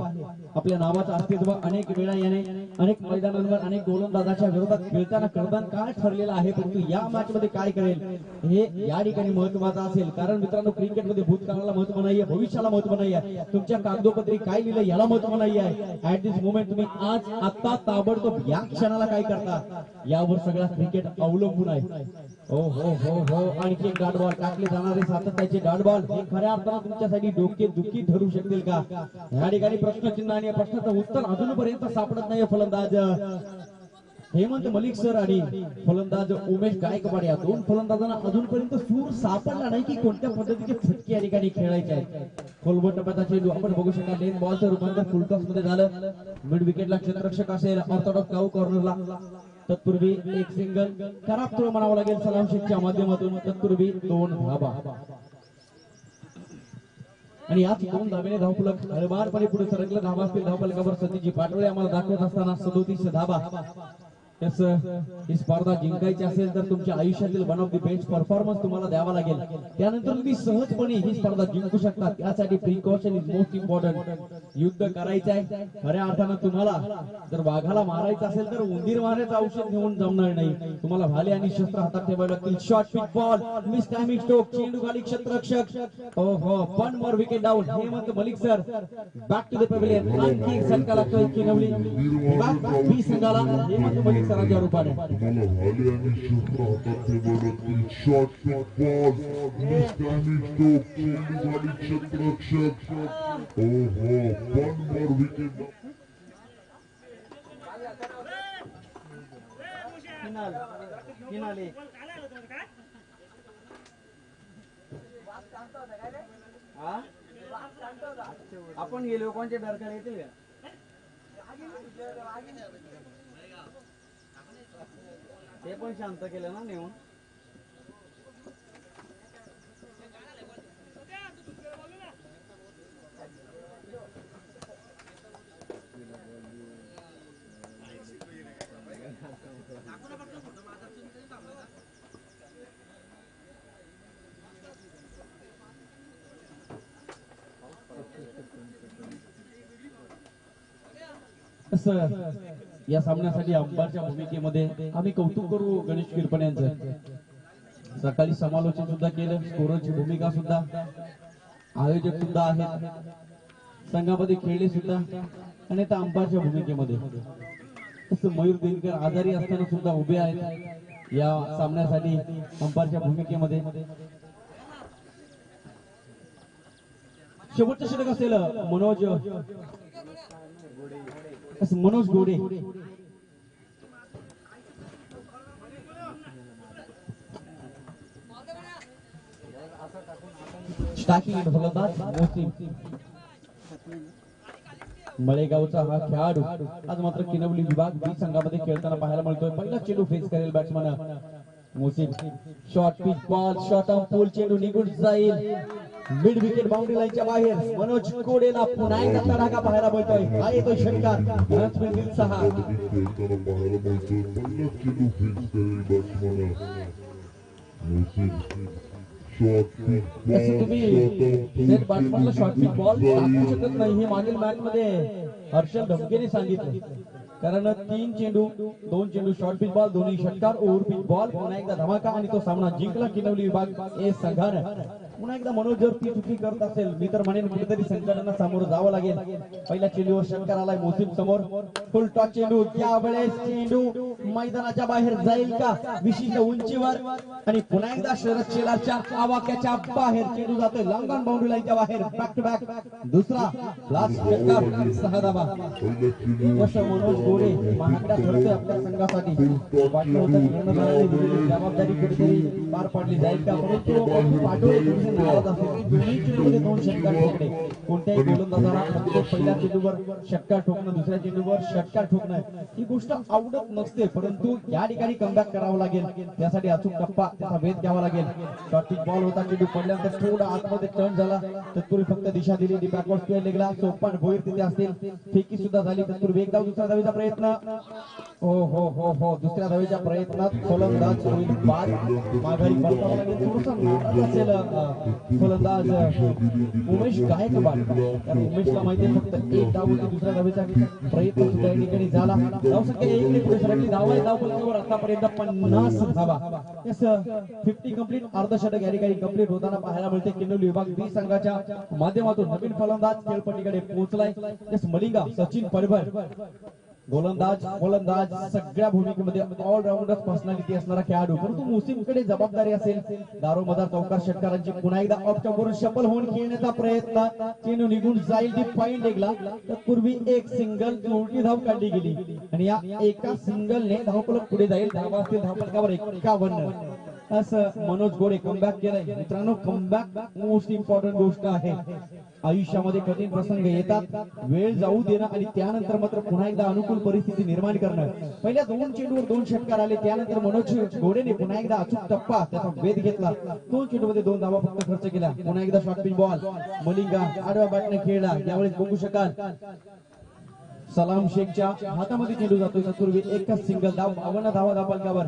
आपल्या नावाचं अस्तित्व अनेक वेळा याने अनेक मैदानांवर अनेक गोलंदाजाच्या विरोधात खेळताना करताना काय ठरलेलं आहे, परंतु या मॅच मध्ये काय करेल हे या ठिकाणी महत्वाचं असेल. कारण मित्रांनो, क्रिकेटमध्ये भूतकाळाला महत्व नाहीये, भविष्याला महत्व नाहीये, तुमच्या कागदोपत्री काय लिहिलं याला महत्व नाही आहे. ऍट दिस मोमेंट तुम्ही आज आता ताबडतोब या क्षणाला काय करता यावर सगळा क्रिकेट अवलंबून आहे. हो हो हो हो. आणखी एक डॉट बॉल टाकले जाणारे सातत्याचे डॉट बॉल हे खऱ्या अर्थानं तुमच्यासाठी डोके दुखी ठरू शकतील का? या ठिकाणी प्रश्नचिन्ह आणि प्रश्नाचं उत्तर अजूनपर्यंत सापडत नाही. फलंदाज हेमंत मलिक सर आणि फलंदाज उमेश गायकवाड या 2 फलंदाजांना अजूनपर्यंत सूर सापडला नाही की कोणत्या पद्धतीचे फटके या ठिकाणी खेळायचे आहेत. खोलवर टप्प्याचा चेंडू आपण बघू शकता. लेन बॉलचं रूपांतर फुलटॉस मध्ये झालं. मिड विकेटला क्षेत्ररक्षक असेल, ऑर्थोडॉक्स काऊ कॉर्नरला. तत्पूर्वी एक सिंगल खराब थ्रो म्हणावं लागेल सलाम शेखच्या माध्यमातून. तत्पूर्वी 2 धावा आणि याच 2 धावेने धावफलक हळवारपणे पुढे सरकलं. धावा असतील धावफलकावर सतीजी पाटोळे आम्हाला दाखवत असताना 37 धावा. ही स्पर्धा जिंकायची असेल तर तुमच्या आयुष्यातील one of the best performance तुम्हाला द्यावा लागेल. त्यानंतर तुम्ही सहजपणे ही स्पर्धा जिंकू शकता. त्यासाठी प्रिकॉशन इज मोस्ट इम्पॉर्टंट. युद्ध करायचं आहे खऱ्या अर्थानं. तुम्हाला जर वाघाला मारायचं असेल तर उंदीर मारायचं औषध घेऊन जमणार नाही. तुम्हाला भाले आणि शस्त्र हातात ठेवावे लागतील. Short pitch ball miss timing stroke चेंडू खाली क्षेत्ररक्षक. ओहो one more wicket down. Hemant Malik sir back to the pavilion. आणखी एक झटका लागतोय किनवली बी संघाला हेमंत मलिक सरांच्या रूपाने. तुम्हाला भाले आणि शस्त्र हातात ठेवावे लागतील. Short pitch ball miss timing stroke चेंडू खाली क्षेत्ररक्षक. ओहो वन मोर विकेट. आपण गेलो कोणच्या डरकाला येतील का? ते पण शांत केलं ना नेऊन. या सामन्यासाठी अंपायरच्या भूमिकेमध्ये आम्ही कौतुक करू गणेश किरपणे यांचं. सकाळी समालोचन सुद्धा केलं. स्कोररची भूमिका सुद्धा आयोजक सुद्धा आहेत. संघामध्ये खेळले सुद्धा आणि त्या अंपायरच्या भूमिकेमध्ये. मयूर दिनकर आजारी असताना सुद्धा उभे आहेत या सामन्यासाठी अंपायरच्या भूमिकेमध्ये. शेवटचं षटक असेल मनोज गोडे. स्टार्टिंग फलंदाज मोसीम मळेगावचा हा खेळाडू आज मात्र किनवली विभाग बी संघामध्ये खेळताना पाहायला मिळतोय. पहिला चेंडू फेस करेल batsman Mosim. Short pitch ball short on pull चेंडू निघून जाईल मिड विकेट बाउंड्री लाईनच्या बाहेर. मनोज कोडेला पुन्हा एकदा तडाखा पाहायला मिळतोय. हा येतो षटकार रनस्पीड दिल 6. खेळताना पाहायला मिळतोय. पहिला चेंडू फेस करेल बॅट्समन तुम्ही सेट बॅट्समनला शॉर्ट पिच बॉल टाकू शकत नाही हे मागील मॅच मध्ये हर्षल धमकेने सांगितलं. कारण 3 चेंडू 2 चेंडू शॉर्ट पिच बॉल दोन्ही षटकार ओव्हर पिच बॉल पुन्हा एकदा धमाका आणि तो सामना जिंकला किनवली विभाग ए संघानं. पुन्हा एकदा मनोज जर ती चुकी करत असेल मी तर म्हणेन कुठेतरी संकटांना सामोरं जावं लागेल. पहिल्या चेंडूवर षटकार आलाय मोसीम समोर. फुल टॉस चेंडू यावेळेस चेंडू मैदानाच्या बाहेर जाईल का विशिष्ट उंचीवर आणि पुन्हा एकदा शरद शेलारच्या आवाक्याच्या बाहेर चेंडू जातोय लॉंग ऑन बाउंड्री लाईनच्या बाहेर. बॅक टू बॅक दुसरा लास्ट षटकार 6 धावा. जसं मनोज गोरे महागडा ठरतोय आपल्या संघासाठी. वाटलं होतं जबाबदारी कुठेतरी पार पाडली जाईल का परंतु पाठवले नाराज असेल. दोन्ही चेंडूमध्ये 2 षटकार ठोकले. कोणत्याही गोलंदाजाला फक्त पहिल्या चेंडूवर षटकार ठोकणं दुसऱ्या चेंडूवर षटकार ठोकणं ही गोष्ट आवडत नसते परंतु या ठिकाणी कमबॅक करावं लागेल. त्यासाठी अचूक टप्पा त्याचा वेध घ्यावा लागेल. शॉर्ट पिच बॉल होता चेंडू पडल्यानंतर थोडा आतमध्ये टर्न झाला. तत्पूर्वी फक्त दिशा दिली बॅकवर्ड स्क्वेअर लेगला. सोपान भोईर तिथे असतील. फेकी सुद्धा झाली. तत्पूर्वी एक धाव दुसऱ्या धावेचा प्रयत्न. हो हो हो हो दुसऱ्या धावेच्या प्रयत्नात फलंदाज होईल बाद. माघारी परतावा लागेल. थोडंसं नाराज असेल फलंदाज उमेश गायकवाड. कारण उमेशला माहिती आहे फक्त एक धाव होती. दुसऱ्या धावेचा प्रयत्न सुद्धा या ठिकाणी झाला. धावसंख्या 1 ने पुढे सरकली. धावा धाव फलकावर आतापर्यंत 50 धावा. 50 कंप्लीट. अर्धशतक या ठिकाणी कंप्लीट होताना पाहायला मिळते. किनवली विभाग बी संघाच्या माध्यमातून नवीन फलंदाज खेळपट्टीकडे पोहोचलाय. मलिंगा सचिन परभर गोलंदाज फलंदाज सगळ्या भूमिकेमध्ये ऑलराऊंडर पर्सनॅलिटी असणारा खेळाडू. परंतु मोसीमकडे जबाबदारी असेल. दारोमदार चौकार षटकारांची पुन्हा एकदा ऑफच्या वरून शफल होऊन खेळण्याचा प्रयत्न. चेंडू निघून जाईल. ती फाईन लेगला. तत्पूर्वी एक सिंगल उलटी धाव काढली गेली आणि या एका सिंगलने धावफलक पुढे जाईल. धावा असतील धावफलकावर 51. असं मनोज गोरे कमबॅक केलंय. मित्रांनो कमबॅक मोस्ट इम्पॉर्टंट गोष्ट आहे. आयुष्यामध्ये कठीण प्रसंग येतात. वेळ जाऊ देणं आणि त्यानंतर मात्र पुन्हा एकदा अनुकूल परिस्थिती निर्माण करणं. पहिल्या 2 चेंडूवर 2 षटकार आले. त्यानंतर मनोज गोरेने पुन्हा एकदा अचूक टप्पा त्याचा वेध घेतला. 2 चेंडूमध्ये 2 धावा फक्त खर्च केला. पुन्हा एकदा शॉर्ट पिच बॉल. मलिंगा आडवा बॅटने खेळला. यावेळेस बघू शकाल सलाम शेखच्या हातामध्ये चेंडू जातोय तत्पूर्वी एकच सिंगल धाव 52 धावा धापांकावर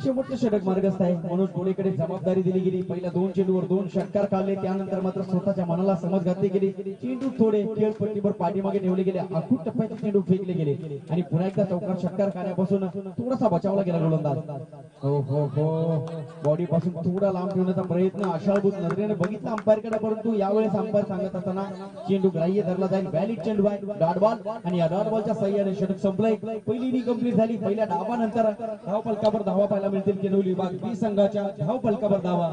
शेवटचे षटक मार्गस्थ आहे मनोज गोडेकडे जबाबदारी दिली गेली पहिल्या 2 चेंडूवर 2 षटकार काढले त्यानंतर मात्र स्वतःच्या मनाला समज घातली गेली चेंडू थोडे खेळपट्टीवर पाठीमागे ठेवले गेले आखूट टप्प्याचे चेंडू फेकले गेले आणि पुन्हा एकदा चौकार षटकार काढण्यापासून थोडासा बचावला गेला गोलंदाज हो बॉडी पासून थोडा लांब ठेवण्याचा प्रयत्न आशाभूत नजरेने बघितला अंपायरकडे परंतु यावेळेस अंपायर सांगत असताना चेंडू ग्राह्य धरला जाईल व्हॅलिड चेंडू आहे डॉट बॉल आणि या डॉट बॉलच्या साह्याने षटक संपलंय पहिली इनिंग कंप्लीट झाली पहिल्या डावानंतर धाव फलकावर धावा पाहायला मिळतील केनवली विभाग बी संघाच्या धाव फलकावर धावा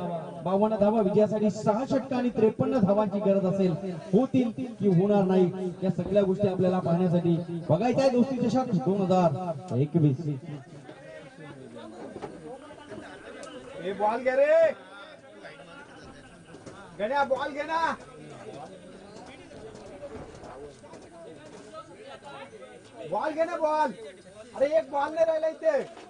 52 धावा विजयासाठी 6 षटक आणि 53 धावांची गरज असेल होतील की होणार नाही या सगळ्या गोष्टी आपल्याला पाहण्यासाठी बघायचं आहे दोस्ती चषक 2021 हे बॉल घे रे गण्या बॉल घे ना बॉल घे ना बॉल अरे एक बॉल नाही राहिला इथे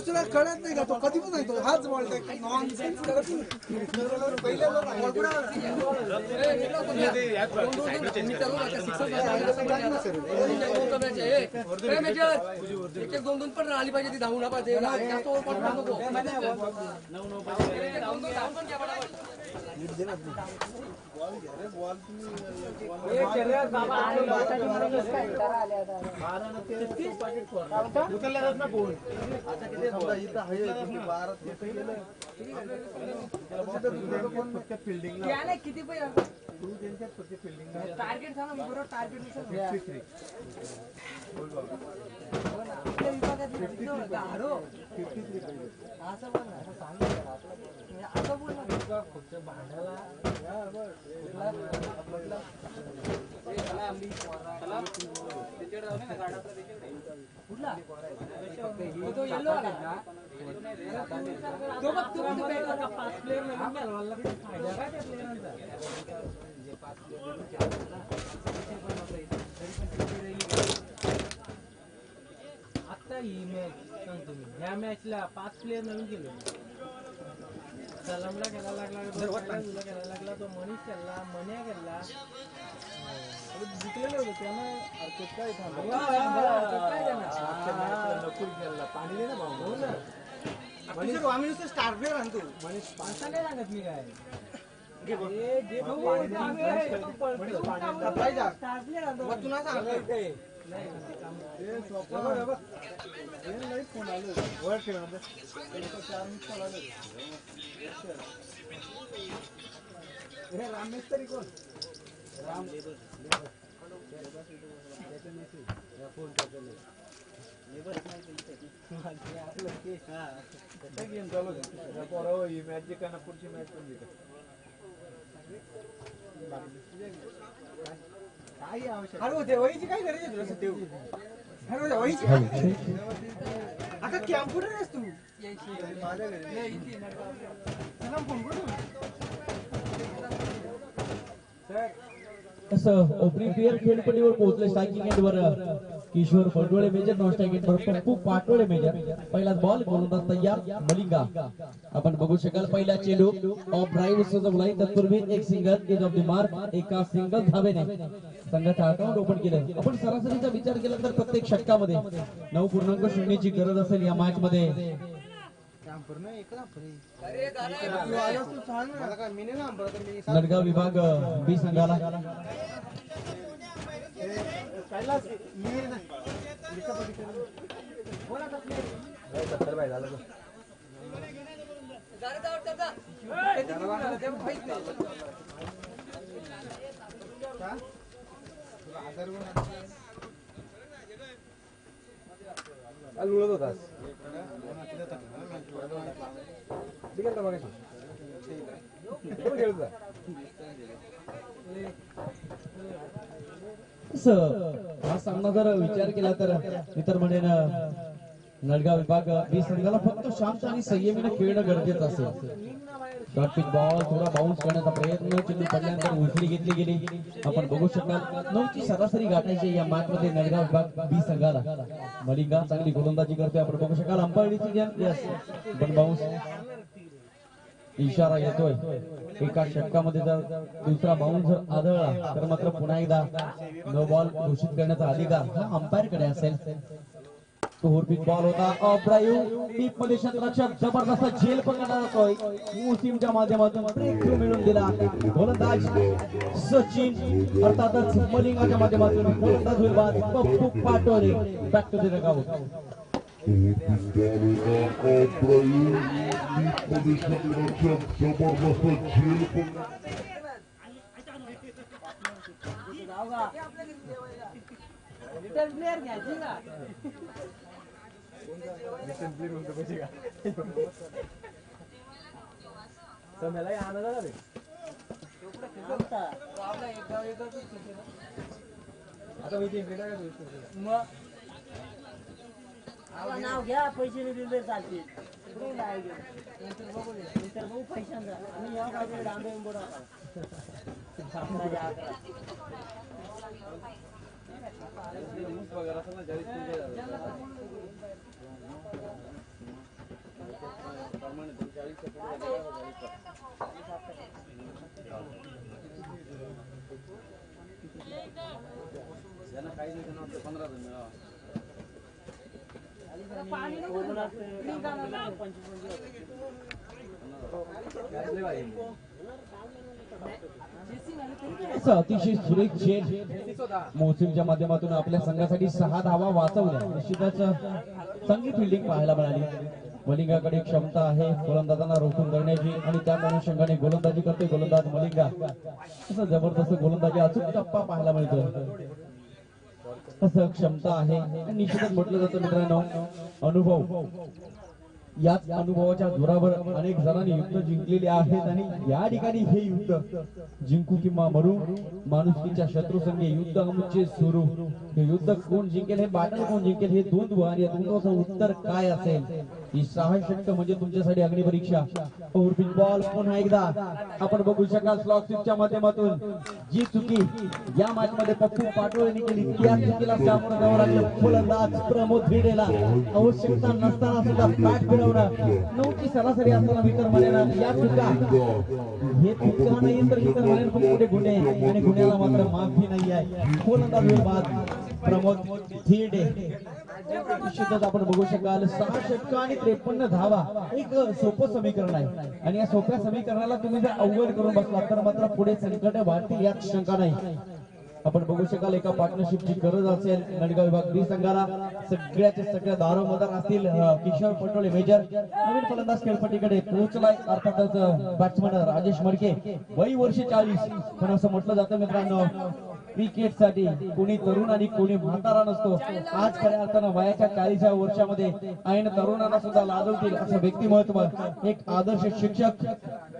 तुला कळत नाही का तो कधी पण नाही तो हाच बोलतोय नॉनसेन्स करत पहिले एक दोन दोन पण आली पाहिजे ती धावून पाहिजे जास्त ओव्हर पडू नको किती टार्गेट सांगा बरोबर टार्गेट असं बोल असं बोल भांड्याला कुठला तो येलो आला तो बघ तू 5 प्लेयर नवीन घालवायला फायदा काय त्या प्लेयरांचा जे 5 आता ही मॅच सांगतो मी ह्या मॅचला 5 प्लेयर नवीन केले सलामला खेळायला लागला खेळायला लागला तो मनीष खेळला मन्या खेळला जिंकलेले होते त्यानं काय पाणी दे ना भाऊ मनीष आम्ही नुसतं स्टार प्लेअर आणतो मनीष पाच नाही सांगत मी काय तुला सांगतो रामेश तरी कोण राम गेम चालू ही मॅच जिंका पुढची मॅच पण जिंका काय आवश्यक होते वहीची काय गरज आहे वहीची आता कॅम्प्युटर आहेस तू माझ्या घरी फोन करू असं ओपनिंग प्लेयर खेळपट्टीवर पोहोचले स्ट्रायकिंग एंडवर Kishor Phadwale major non striking एंडवर पप्पू पाटोळे मेजर पहिला बॉल गोलंदाज तयार मलिंगा आपण बघू शकाल पहिला चेंडू ऑफ ड्राईव्ह सजवलाय तत्पूर्वी एक single edge off the mark एका सिंगल धावेने संघाचं अकाउंट ओपन केलं आपण सरासरीचा विचार केला तर प्रत्येक षटकामध्ये 9.0 ची गरज असेल या मॅच मध्ये लडगाव विभाग बी संघाला लुळत होतास हा सामना जर विचार केला तर मी तर म्हणेन नळगाव विभाग बी संघाला फक्त शांत आणि संयमीने खेळणं गरजेचं असेल. शॉर्ट पिच बॉल थोडा बाउन्स करण्याचा प्रयत्न चेंडू पडल्यानंतर उचली घेतली गेली. आपण बघू शकाल 9ची सरासरी गाठायची या मॅच मध्ये नळगाव विभाग बी संघाला. मलिंगा चांगली गोलंदाजी करतोय. आपण बघू शकाल अंपायर डिसिजन यस पण बाउन्स इशारा येतोय. एका षटकामध्ये जर दुसरा बाउन्स जर आढळला तर मात्र पुन्हा एकदा नो बॉल घोषित करण्याचा अधिकार हा अंपायर कडे असेल. पिच बॉल होता अब्राहिम डीप मध्ये क्षेत्ररक्षक जबरदस्त झेल पकडला जातोय. मुस्लिमच्या माध्यमातून ब्रेक थ्रू मिळून दिला. गोलंदाज सचिन अर्थातच मलिंगाच्या माध्यमातून गोलंदाज होईल बाद Pappu Patole. Back to the रगाउट. रिटर्न प्लेयर घ्यायची का मला आनंद झाला रे आता मग नाव घ्या पैसे नाही दिले चालतील नंतर बघू पैशांचा आणि या बाजूला डांबे बोडा अतिशय सुरेख झेल मोहसिनच्या माध्यमातून आपल्या संघासाठी 6 धावा वाचवल्या. निश्चितच चांगली फिल्डिंग पाहायला मिळाली. मलिंगाकडे क्षमता आहे गोलंदाजांना रोखून धरण्याची आणि त्या अनुषंगाने गोलंदाजी करते गोलंदाज मलिंगा. असं जबरदस्त गोलंदाजी अचूक टप्पा पाहायला मिळतो. असं क्षमता आहे. निश्चितच म्हटलं जातं मित्रांनो अनुभव. याच अनुभवाच्या जोरावर अनेक जणांनी युद्ध जिंकलेले आहेत आणि या ठिकाणी हे युद्ध जिंकू किंवा मरू माणुसकीच्या शत्रुसंगे युद्ध आमचे सुरू. हे युद्ध कोण जिंकेल हे बाटल कोण जिंकेल हे द्वंद्व आणि या द्वंद्वाचं उत्तर काय असेल ही 6 षटक म्हणजे तुमच्यासाठी अग्निपरीक्षा. पिच बॉल पुन्हा एकदा आपण बघू शकाल स्लॉक स्विचच्या माध्यमातून जी चुकी या मॅच मध्ये पप्पू पाटोळेने केली त्या चुकीला सामोरं जावं लागलं. फलंदाज प्रमोद भिडेला आवश्यकता नसताना सुद्धा बॅट फिरवणं 9ची सरासरी असताना विकर म्हणेन या चुका हे चुका नाही तर विकर म्हणेन खूप मोठे गुन्हे आणि गुन्ह्याला मात्र माफी नाही आहे. फलंदाज होईल बाद प्रमोद भिडे. निश्चितच आपण बघू शकाल 6 षटक आणि 53 धावा एक सोपं समीकरण आहे आणि या सोप्या समीकरणाला तुम्ही जर अवघड करून बसला तर मात्र पुढे संकट वाढतील यात शंका नाही. आपण बघू शकाल एका पार्टनरशिपची गरज असेल नळगाव विभाग बी संघाला. सगळ्या दारोमदार असतील किशोर पटोळे मेजर. नवीन फलंदाज खेळपट्टीकडे पोहोचलाय अर्थातच बॅट्समन राजेश मडके वय वर्ष 40. पण असं म्हटलं जातं मित्रांनो क्रिकेट साठी कोणी तरुण आणि कोणी म्हातारा नसतो. आज खऱ्या अर्थानं वयाच्या 40व्या वर्षामध्ये ऐन तरुणांना सुद्धा लाजवतील असं व्यक्तिमत्व एक आदर्श शिक्षक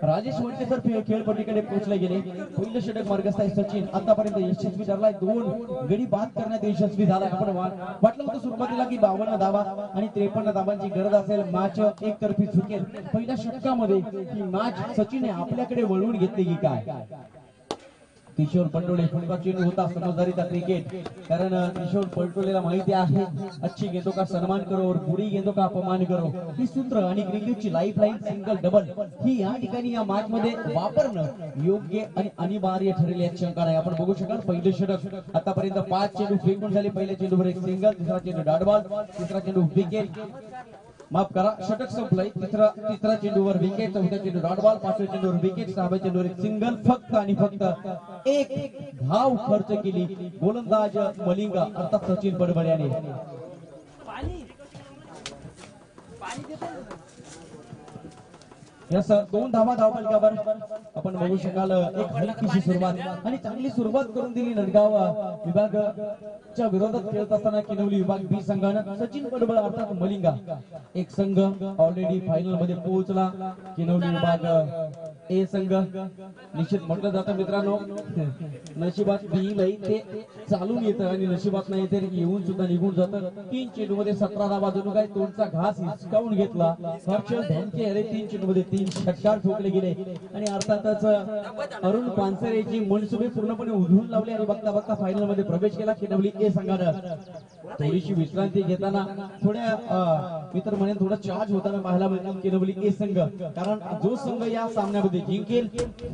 राजेश मडके सर खेळपट्टीकडे पोहोचले गेले. पहिलं षटक मार्गस्थ सचिन आतापर्यंत यशस्वी ठरलाय. 2 गडी बाद करण्यात यशस्वी झालाय. आपण वाटलं होतं सुरुवातीला की 52 धावा आणि 53 धावांची गरज असेल मॅच एकतर्फी झुकेल. पहिल्या षटकामध्ये ही मॅच सचिनने आपल्याकडे वळवून घेतली की काय. किशोर पटोळे फुलका चेंडू होता समजदारीचा क्रिकेट. कारण किशोर पटोलेला माहिती आहे अच्छी गेंदों का सन्मान करो और बुरी गेंदों का अपमान करो ही सूत्र आणि क्रिकेटची लाईफ लाईन सिंगल डबल ही या ठिकाणी या मॅच मध्ये वापरणं योग्य आणि अनिवार्य ठरेल यात शंका नाही. आपण बघू शकाल पहिलं षटक आतापर्यंत 5 चेंडू फेकून झाले. पहिल्या चेंडूवर एक सिंगल, दुसरा चेंडू डॉट बॉल, तिसरा चेंडू विकेट. माफ करा षटक संपलंय. तिसरा चेंडूवर विकेट, चौथ्या चेंडू डॉट बॉल, 5व्या चेंडूवर विकेट, 6व्या चेंडूवर एक सिंगल. फक्त आणि फक्त एक धाव खर्च केली गोलंदाज मलिंगा अर्थात सचिन पडबड याने. यस 2 धावा धावफलकावर आपण बघू शकाल एक हलकीशी सुरुवात आणि चांगली सुरुवात करून दिली नडगाव विभागाच्या विरोधात खेळत असताना किनवली विभाग बी संघानं सचिन पडबळ अर्थात मलिंगा एक संघ ऑलरेडी फायनल मध्ये पोहोचला. किनवली विभाग ए संघ निश्चित म्हटलं जातं मित्रांनो नशिबात नाही ते चालून येतं आणि नशिबात नाही ते येऊन सुद्धा निघून जातं. 3 चेंडू मध्ये 17 धावा जणू काय तोंडचा घास हिसकावून घेतला. हर्षल धनके अरे 3 चेंडू मध्ये 3 षटकार ठोकले गेले आणि अर्थातच अरुण पानसरेची मनसुबे पूर्णपणे उधळून लावले आणि बघता बघता फायनल मध्ये प्रवेश केला. किनवली ए संघानं थोडीशी विश्रांती घेताना थोड्या मित्र म्हणेन थोडा चार्ज होताना पाहायला मिळतात किनवली ए संघ. कारण जो संघ या सामन्यामध्ये जिंकेल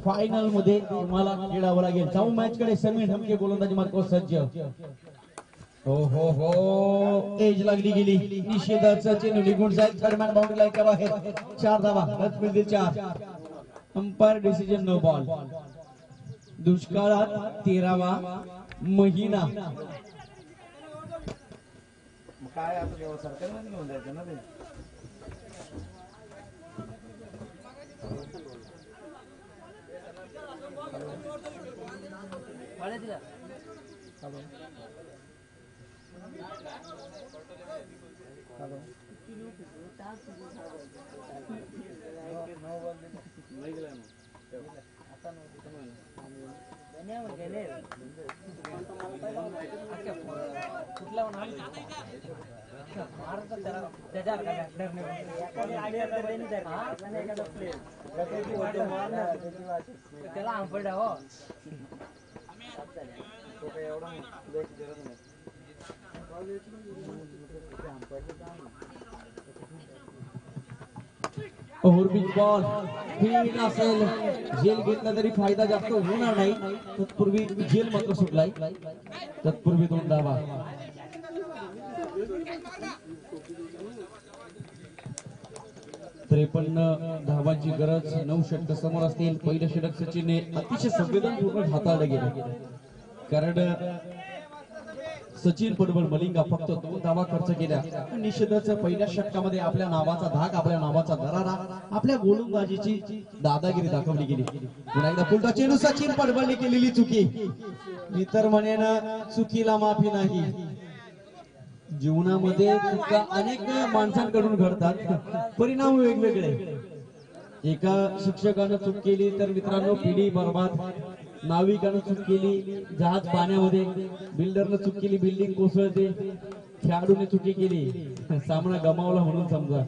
फायनल मध्ये तुम्हाला खेळावं लागेल. जाऊ मॅच कडे समीर ढमके गोलंदाजी मार्गावर सज्ज. हो हो हो एज लागली गेली निषेधाचा चेंडू निघून जाईल. दरम्यान बाउंड्री लाईन बाहेर 4 धावा रथ मिळतील 4. Umpire decision no ball. दुष्काळात 13वा महिना. काय आता सरकारमध्ये घेऊन जायचं ना ते. त्याला आंबट हो बॉल हिट असेल. जेल घेतला तरी फायदा जास्त होणार नाही. तत्पूर्वी जेल मात्र सुटलाय. तत्पूर्वी 2 धावा. त्रेपन्न धावांची गरज. 9 षटक समोर असतील. पहिलं षटक सचिनने अतिशय संवेदनपूर्वक हाताळलं गेलं कारण सचिन पडबळ मलिंगा फक्त 2 धावा खर्च केल्या. निश्चितच पहिल्या षटकामध्ये आपल्या नावाचा धाक आपल्या नावाचा दरारा आपल्या गोलंदाजीची दादागिरी दाखवली गेली. पुन्हा एकदा पुलटा चेंडू सचिन पडबळने केलेली चुकी. इतर म्हणेन चुकीला माफी नाही. जीवनामध्ये चुका अनेक माणसांकडून घडतात. परिणाम वेगवेगळे. एका शिक्षकानं चूक केली तर मित्रांनो पिढी बर्बाद. नाविकानं चूक केली जहाज पाण्यामध्ये. बिल्डरनं चूक केली बिल्डिंग कोसळते. खेळाडूने चुकी केली सामना गमावला म्हणून समजा.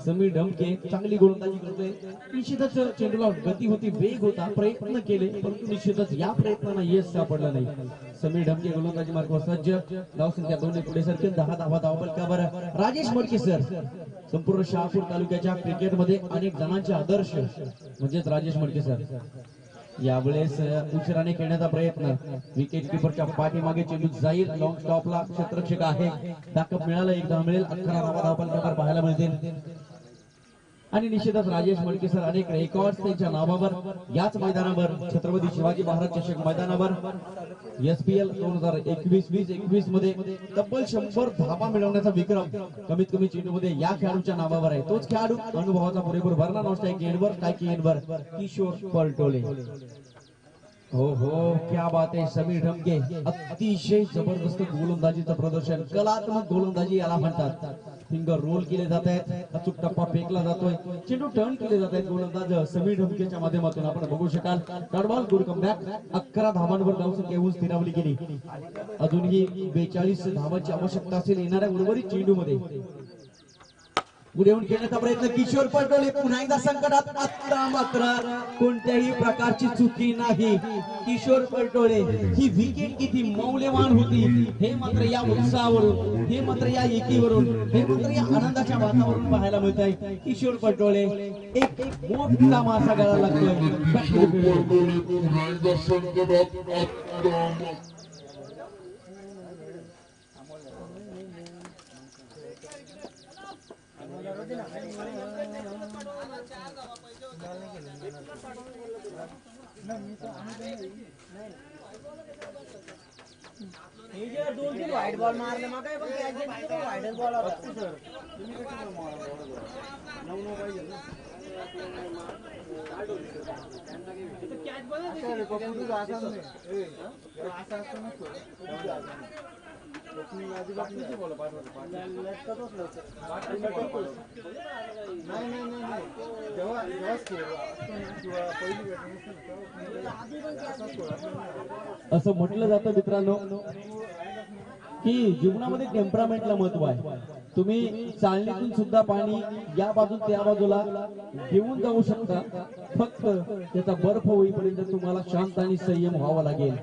समीर ढमके चांगली गोलंदाजी करतोय. निश्चितच चेंडूला गती होती वेग होता प्रयत्न केले परंतु निश्चितच या प्रयत्नांना यश सापडलं नाही. समीर ढमके गोलंदाजी मार्गावर सज्ज. धावसंख्या 2 पुढे सरकेल. 10 धावा धावफलकावर. राजेश मडके सर संपूर्ण शहापूर तालुक्याच्या क्रिकेटमध्ये अनेक जणांचे आदर्श म्हणजेच राजेश मडके सर. यावेळेस उशिराने खेळण्याचा प्रयत्न. विकेट किपरच्या पाठीमागे चेंडू जाईल. लॉंग स्टॉपला क्षेत्ररक्षक आहे. बॅकअप मिळाला. 1 धाव मिळेल. 11 धावा धावफलकावर पाहायला मिळतील. आणि निश्चितच राजेश मडके सर अनेक रेकॉर्ड त्यांच्या नावावर याच मैदानावर छत्रपती शिवाजी महाराज चषक मैदानावर SPL 2021 मध्ये तब्बल 100 धावा मिळवण्याचा विक्रम कमीत कमी चेंडू मध्ये या खेळाडूच्या नावावर आहे. तोच खेळाडू अनुभवाचा पुरेपूर भरणा नॉस्ट्राईक किशोर पलटोले. हो हो क्या बात आहे. समीर ढमके अतिशय जबरदस्त गोलंदाजीचं प्रदर्शन. कलात्मक गोलंदाजी याला म्हणतात. फिंगर रोल केले जात आहेत. अचूक टप्पा फेकला जातोय. चेंडू टर्न केले जात आहेत. गोलंदाज समीर ढमकेच्या माध्यमातून आपण बघू शकाल. डॉटबॉल गुड कमबॅक. 11 धावांवर धावसंख्या येऊन स्थिरावली गेली. अजूनही 42 धावांची आवश्यकता असेल येणाऱ्या उर्वरित चेंडू मध्ये. पुढे येऊन खेळण्याचा प्रयत्न. किशोर पटोले पुन्हा एकदा संकटात. आता मात्र कोणत्याही प्रकारची चुकी नाही. किशोर पटोले ही विकेट किती मौल्यवान होती हे मात्र या उत्साहावरून हे मात्र या एकीवरून हे मात्र या आनंदाच्या वातावरण पाहायला मिळत आहे. किशोर पटोले एक मोठा मासा गळाला लागतोय. हे जे 2-3 वाईट बॉल मारले मग काय पण त्याचे वाईटच बॉल होता सर. कॅच बॉल आहे पप्पू तू असा नाही ए असा असतो नसतो. अजिबात नाही बोला लटकतच नव्हतं. नाही जेव्हा किंवा पहिली असं म्हटलं जातं मित्रांनो की जीवनामध्ये टेम्परामेंटला महत्व आहे. तुम्ही चालणीतून सुद्धा पाणी या बाजून त्या बाजूला घेऊन जाऊ शकता. फक्त त्याचा बर्फ होईपर्यंत तुम्हाला शांत आणि संयम व्हावा लागेल.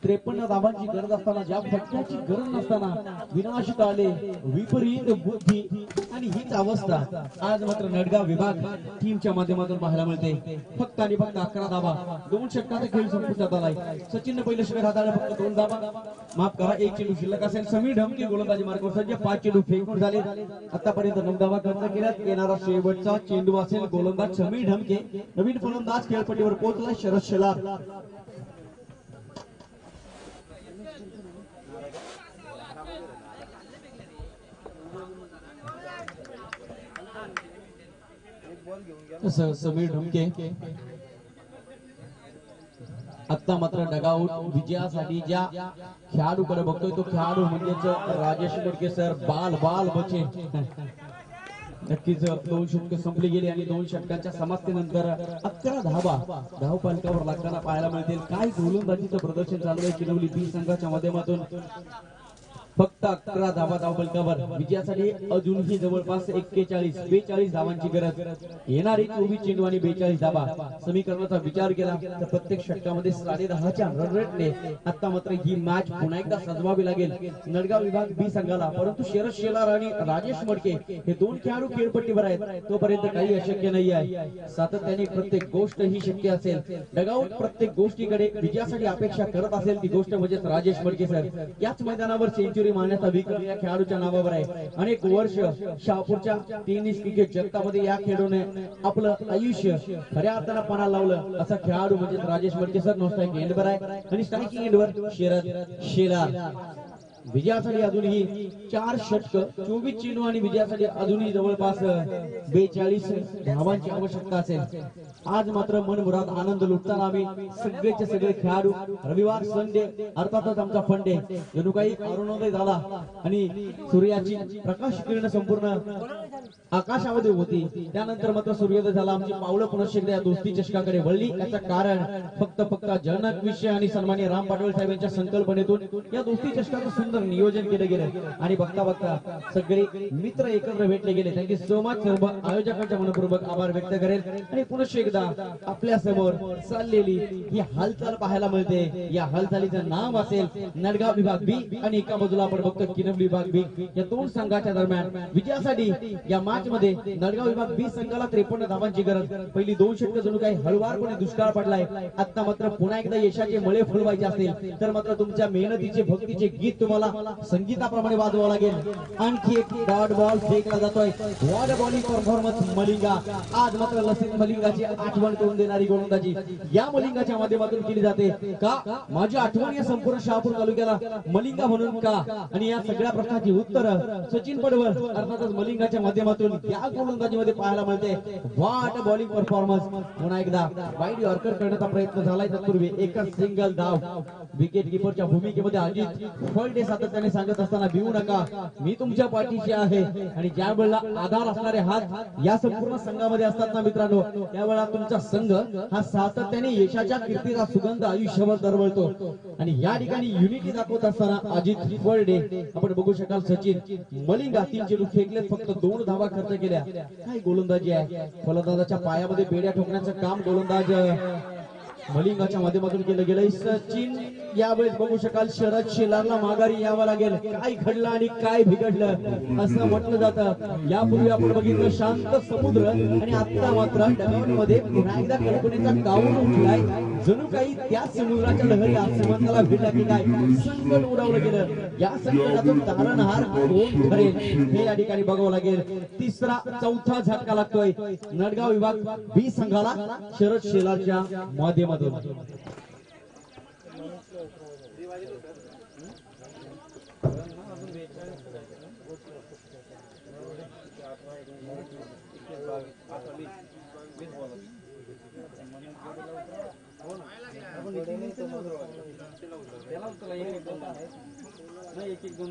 53 धावांची गरज असताना, ज्या फटक्याची गरज नसताना विनाशक आले, विपरीत बुद्धी आणि हीच अवस्था आज मात्र नडगाव विभाग टीमच्या माध्यमातून पाहायला मिळते. फक्त आणि फक्त 11 धावा, 2 षटकाचा खेळ संपुष्टात आलाय. सचिनने पहिलं षटक हाताळलं, फक्त 2 धावा, माफ करा 1 चेंडू शिल्लक असेल. समीर ढमके गोलंदाजी मार्गावर सज्ज, 5 चेंडू फेकून झाले. आतापर्यंत 9 धावा खर्च केल्यात. येणारा शेवटचा चेंडू असेल गोलंदाज समीर ढमके. नवीन फलंदाज खेळपट्टीवर पोहोचला शरद शेलार. समीर ढमके आता मात्र डगाऊट विजयासाठी ज्या खेळाडूकडे बघतोय तो खेळाडू म्हणजेच राजेश मुडके सर. बाल बचे नक्कीच 2 षटक संपली गेली आणि 2 षटकांच्या समाप्तीनंतर 11 धावा धावफलकावर लागताना पाहायला मिळतील. काय गोलंदाजीचं प्रदर्शन चालू आहे किनवली बी संघाच्या माध्यमातून. फक्त 11 धावा धावफलकावर. विजयासाठी अजूनही जवळपास 41-42 धावांची गरज. येणारी 24 चेंडू आणि 42 धावा. समीकरणाचा विचार केला तर प्रत्येक षटकामध्ये 10.5च्या रन रेटने आता मात्र ही मॅच पुन्हा एकदा सजवावी लागेल नडगाव विभाग बी संघाला. परंतु शरद शेलार आणि राजेश मडके हे 2 खेळाडू खेळपट्टीवर आहेत, तोपर्यंत काही अशक्य नाही आहे. सातत्याने प्रत्येक गोष्ट ही शक्य असेल. डगाऊट प्रत्येक गोष्टीकडे विजयासाठी अपेक्षा करत असेल ती गोष्ट म्हणजेच राजेश मडके सर. याच मैदानावर सेंचुरी मारण्याचा विक्रम या खेळाडूच्या नावावर आहे. अनेक वर्ष शहापूरच्या टेनिस क्रिकेट जगतामध्ये या खेळाडूने आपलं आयुष्य खऱ्या अर्थानं पणाला लावलं. असा खेळाडू म्हणजे Rajesh Madke sir. No strike एंडवर आहे आणि स्ट्राइकिंग एंडवर शरद शेलार. विजयासाठी अजूनही 4 षटक, 24 चेंडू आणि विजयासाठी अजूनही जवळपास 42 धावांची आवश्यकता असेल. आज मात्र मनमुराद आनंद लुटताना आम्ही सगळेचे सगळे खेळाडू. रविवार संडे अर्थातच आमचा फंडे जणू काही अरुणोदय झाला आणि सूर्याची प्रकाश किरण संपूर्ण आकाशामध्ये होती. त्यानंतर मात्र सूर्योदय झाला. आमची पावलं पुन्हा एकदा या दोस्ती चषकाकडे वळली. याचं कारण फक्त जनक विषय आणि सन्माननीय राम पाटोळे साहेब यांच्या संकल्पनेतून या दोस्ती चषकाचं सुंदर नियोजन केलं गेलं आणि बघता सगळे मित्र एकत्र भेटले गेले. Thank you so much. सर्व आयोजकांच्या मनपूर्वक आभार व्यक्त करेल. आणि पुन्हा एकदा आपल्या समोर चाललेली ही हालचाल पाहायला मिळते. या हालचालीचं नाव असेल नडगाव विभाग बी आणि एका बाजूला आपण बघतो किनवली विभाग बी. या 2 संघाच्या दरम्यान विजयासाठी या मॅच मध्ये नडगाव विभाग बी संघाला 53 धावांची गरज. पहिली 2 षटक जणू काही हळवारपणे दुष्काळ पडलाय. आता मात्र पुन्हा एकदा यशाचे मळे फुलवायचे असतील तर मात्र तुमच्या मेहनतीचे भक्तीचे गीत तुम्हाला संगीताप्रमाणे वाजवावं लागेल. आणखी एक डॉट बॉल फेकला जातोय. What bowling performance Malinga. आज मात्र लसित मलिंगाची आठवण करून देणारी गोलंदाजी या मलिंगाच्या माध्यमातून केली जाते. का माझी आठवण या संपूर्ण शहापूर तालुक्याला मलिंगा म्हणून का? आणि या सगळ्या प्रश्नाची उत्तर सचिन पडवळ अर्थातच मलिंगाच्या माध्यमातून या गोलंदाजीमध्ये पाहायला मिळते. What bowling performance. पुन्हा एकदा वाईड यॉर्कर करण्याचा प्रयत्न झालाय. तत्पूर्वी एकच सिंगल धाव. विकेट किपरच्या भूमिकेमध्ये अजित फळडे सातत्याने सांगत असताना भिवू नका, मी तुमच्या पाठीशी आहे. आणि ज्या वेळेला आधार असणारे हात या संपूर्ण संघामध्ये असतात ना मित्रांनो, त्यावेळेला तुमचा संघ हा सातत्याने यशाच्या कीर्तीचा सुगंध आयुष्यभर दरवळतो. आणि या ठिकाणी युनिटी दाखवत असताना अजित फळडे आपण बघू शकाल. सचिन मलिंगा 3 चेंडू फेकले, फक्त 2 धावा खर्च केल्या. काय गोलंदाजी आहे. फलंदाजाच्या पायामध्ये बेड्या ठोकण्याचं काम गोलंदाज मलिंगाच्या माध्यमातून केलं गेलंय. सचिन यावेळेस बघू शकाल शरद शेलारला माघारी यावं लागेल. काय घडलं आणि काय बिघडलं असं म्हटलं जातं. यापूर्वी आपण बघितलं शांत समुद्र आणि आता मात्र डगाऊटमध्ये पुन्हा एकदा कल्पनेचा कावून उठलाय. जणू काही त्या समुद्राच्या लहरी आसमानाला भेटला की काय संकट उडवलं गेलं. या संकटातून तारणहार कोण ठरेल हे या ठिकाणी बघावं लागेल. 3रा-4था झटका लागतोय नडगाव विभाग बी संघाला शरद शेलारच्या माध्यमातून. त्याला उचला, एक दोन नाही, एक दोन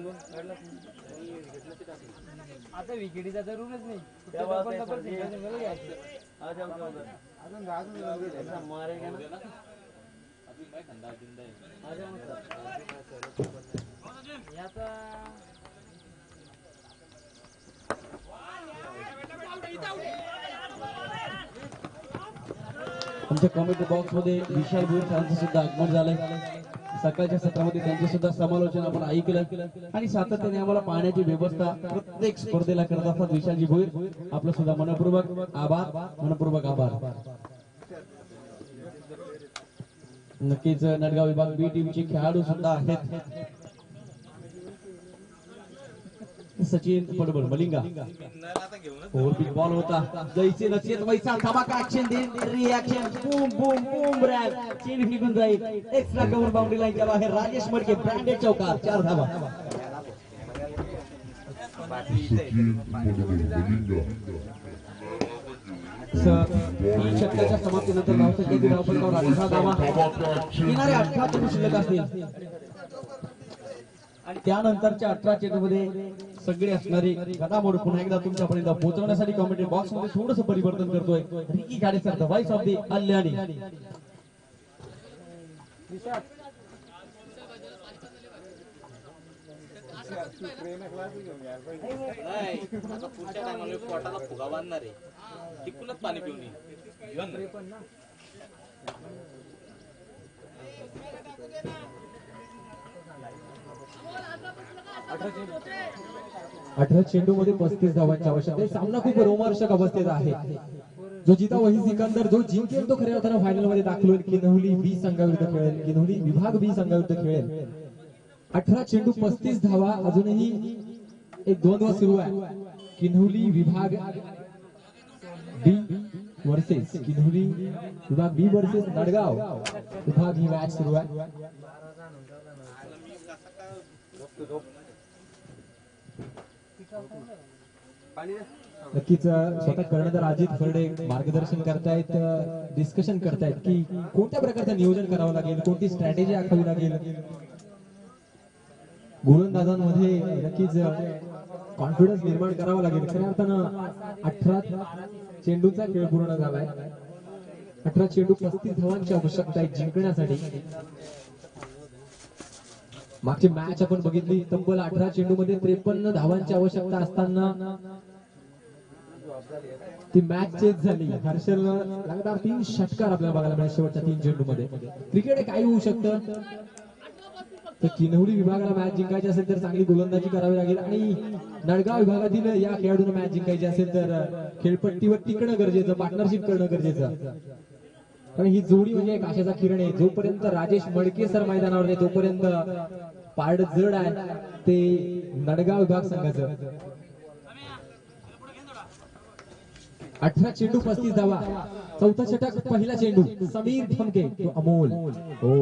आता विकेटीचा जरूरच नाही. अजून मारे याचा आमच्या कॉमेंट्री बॉक्स मध्ये विशाल भोईर सरांचं सुद्धा आगमन झालंय. सकाळच्या सत्रामध्ये त्यांचे सुद्धा समालोचन आपण ऐकलं आणि सातत्याने आम्हाला पाण्याची व्यवस्था प्रत्येक स्पर्धेला करत असतात विशालजी भोईर. आपलं सुद्धा मनपूर्वक आभार. नक्कीच नडगाव विभाग बी टीमचे खेळाडू सुद्धा आहेत. सचिन पडबळ मलिंगा बिग बॉल होता जैसे नचेत वैसा धमाका action then reaction boom boom boom रॅप चेन निघून जाईल. एक्स्ट्रा कव्हर बाउंड्री लाईनच्या बाहेर राजेश मडके ब्रँडेड चौकार 4 धावा. षटकाच्या समाप्तीनंतर धावसंख्येतील धावफलकावर 18 धावा किनारे 18 चेंडू शिल्लक असतील आणि त्यानंतरच्या 18 चेंडूमध्ये सगळे असणारे घडामोड पुन्हा एकदा तुमच्यापर्यंत पोहोचवण्यासाठी कॉमेंट्री बॉक्स मध्ये थोडंसं परिवर्तन करतोय. Ricky Khade sir the voice of the अल्यानी. पुढच्या टायमाला पोटाला फुगा बांधणार आहे, तिकूनच पाणी पिऊन येईल. 18 चेंडू मध्ये 35 धावांची आवश्यकता आहे. सामना खूप रोमांचक अवस्थेत आहे. जो जिता वही सिकंदर, जो जिंकेल तो खऱ्या अर्थानं फायनल मध्ये दाखल होईल. किनवली बी संघाविरुद्ध खेळेल, किनवली विभाग बी संघाविरुद्ध खेळेल. 18 चेंडू 35 धावा. अजूनही एक द्वंद्व सुरू आहे. किनवली विभाग बी वर्सेस किनवली विभाग बी वर्सेस नडगाव विभाग ही मॅच सुरू आहे. नक्कीच स्वतः कर्णधार अजित फरडे मार्गदर्शन करतायत, डिस्कशन करतायत की कोणत्या प्रकारचं नियोजन करावं लागेल, कोणती स्ट्रॅटेजी आखावी लागेल. गोलंदाजांमध्ये नक्कीच कॉन्फिडन्स निर्माण करावा लागेल. खऱ्या अर्थानं 18 चेंडूचा खेळ पूर्ण झालाय. 18 चेंडू 35 धावांची आवश्यकता आहे जिंकण्यासाठी. मागची मॅच आपण बघितली, तब्बल 18 चेंडू मध्ये 53 धावांची आवश्यकता असताना ती मॅच चेस झाली. हर्षल लगातार 3 षटकार आपल्याला बघायला मिळाले शेवटच्या 3 चेंडू मध्ये. क्रिकेट काय होऊ शकतं तर किनवली विभागाला मॅच जिंकायची असेल तर चांगली गोलंदाजी करावी लागेल आणि नडगाव विभागातील या खेळाडूंना मॅच जिंकायची असेल तर खेळपट्टीवर टिकणं गरजेचं, पार्टनरशिप करणं गरजेचं. कारण ही जोडी म्हणजे एक आशेचा किरण आहे. जोपर्यंत राजेश मडके सर मैदानावर आहे तोपर्यंत पारड जड आहे ते नडगाव विभाग संघाचं. 18 चेंडू 35 धावा. चौथा षटक, पहिला चेंडू समीर धमके तो अमोल. हो,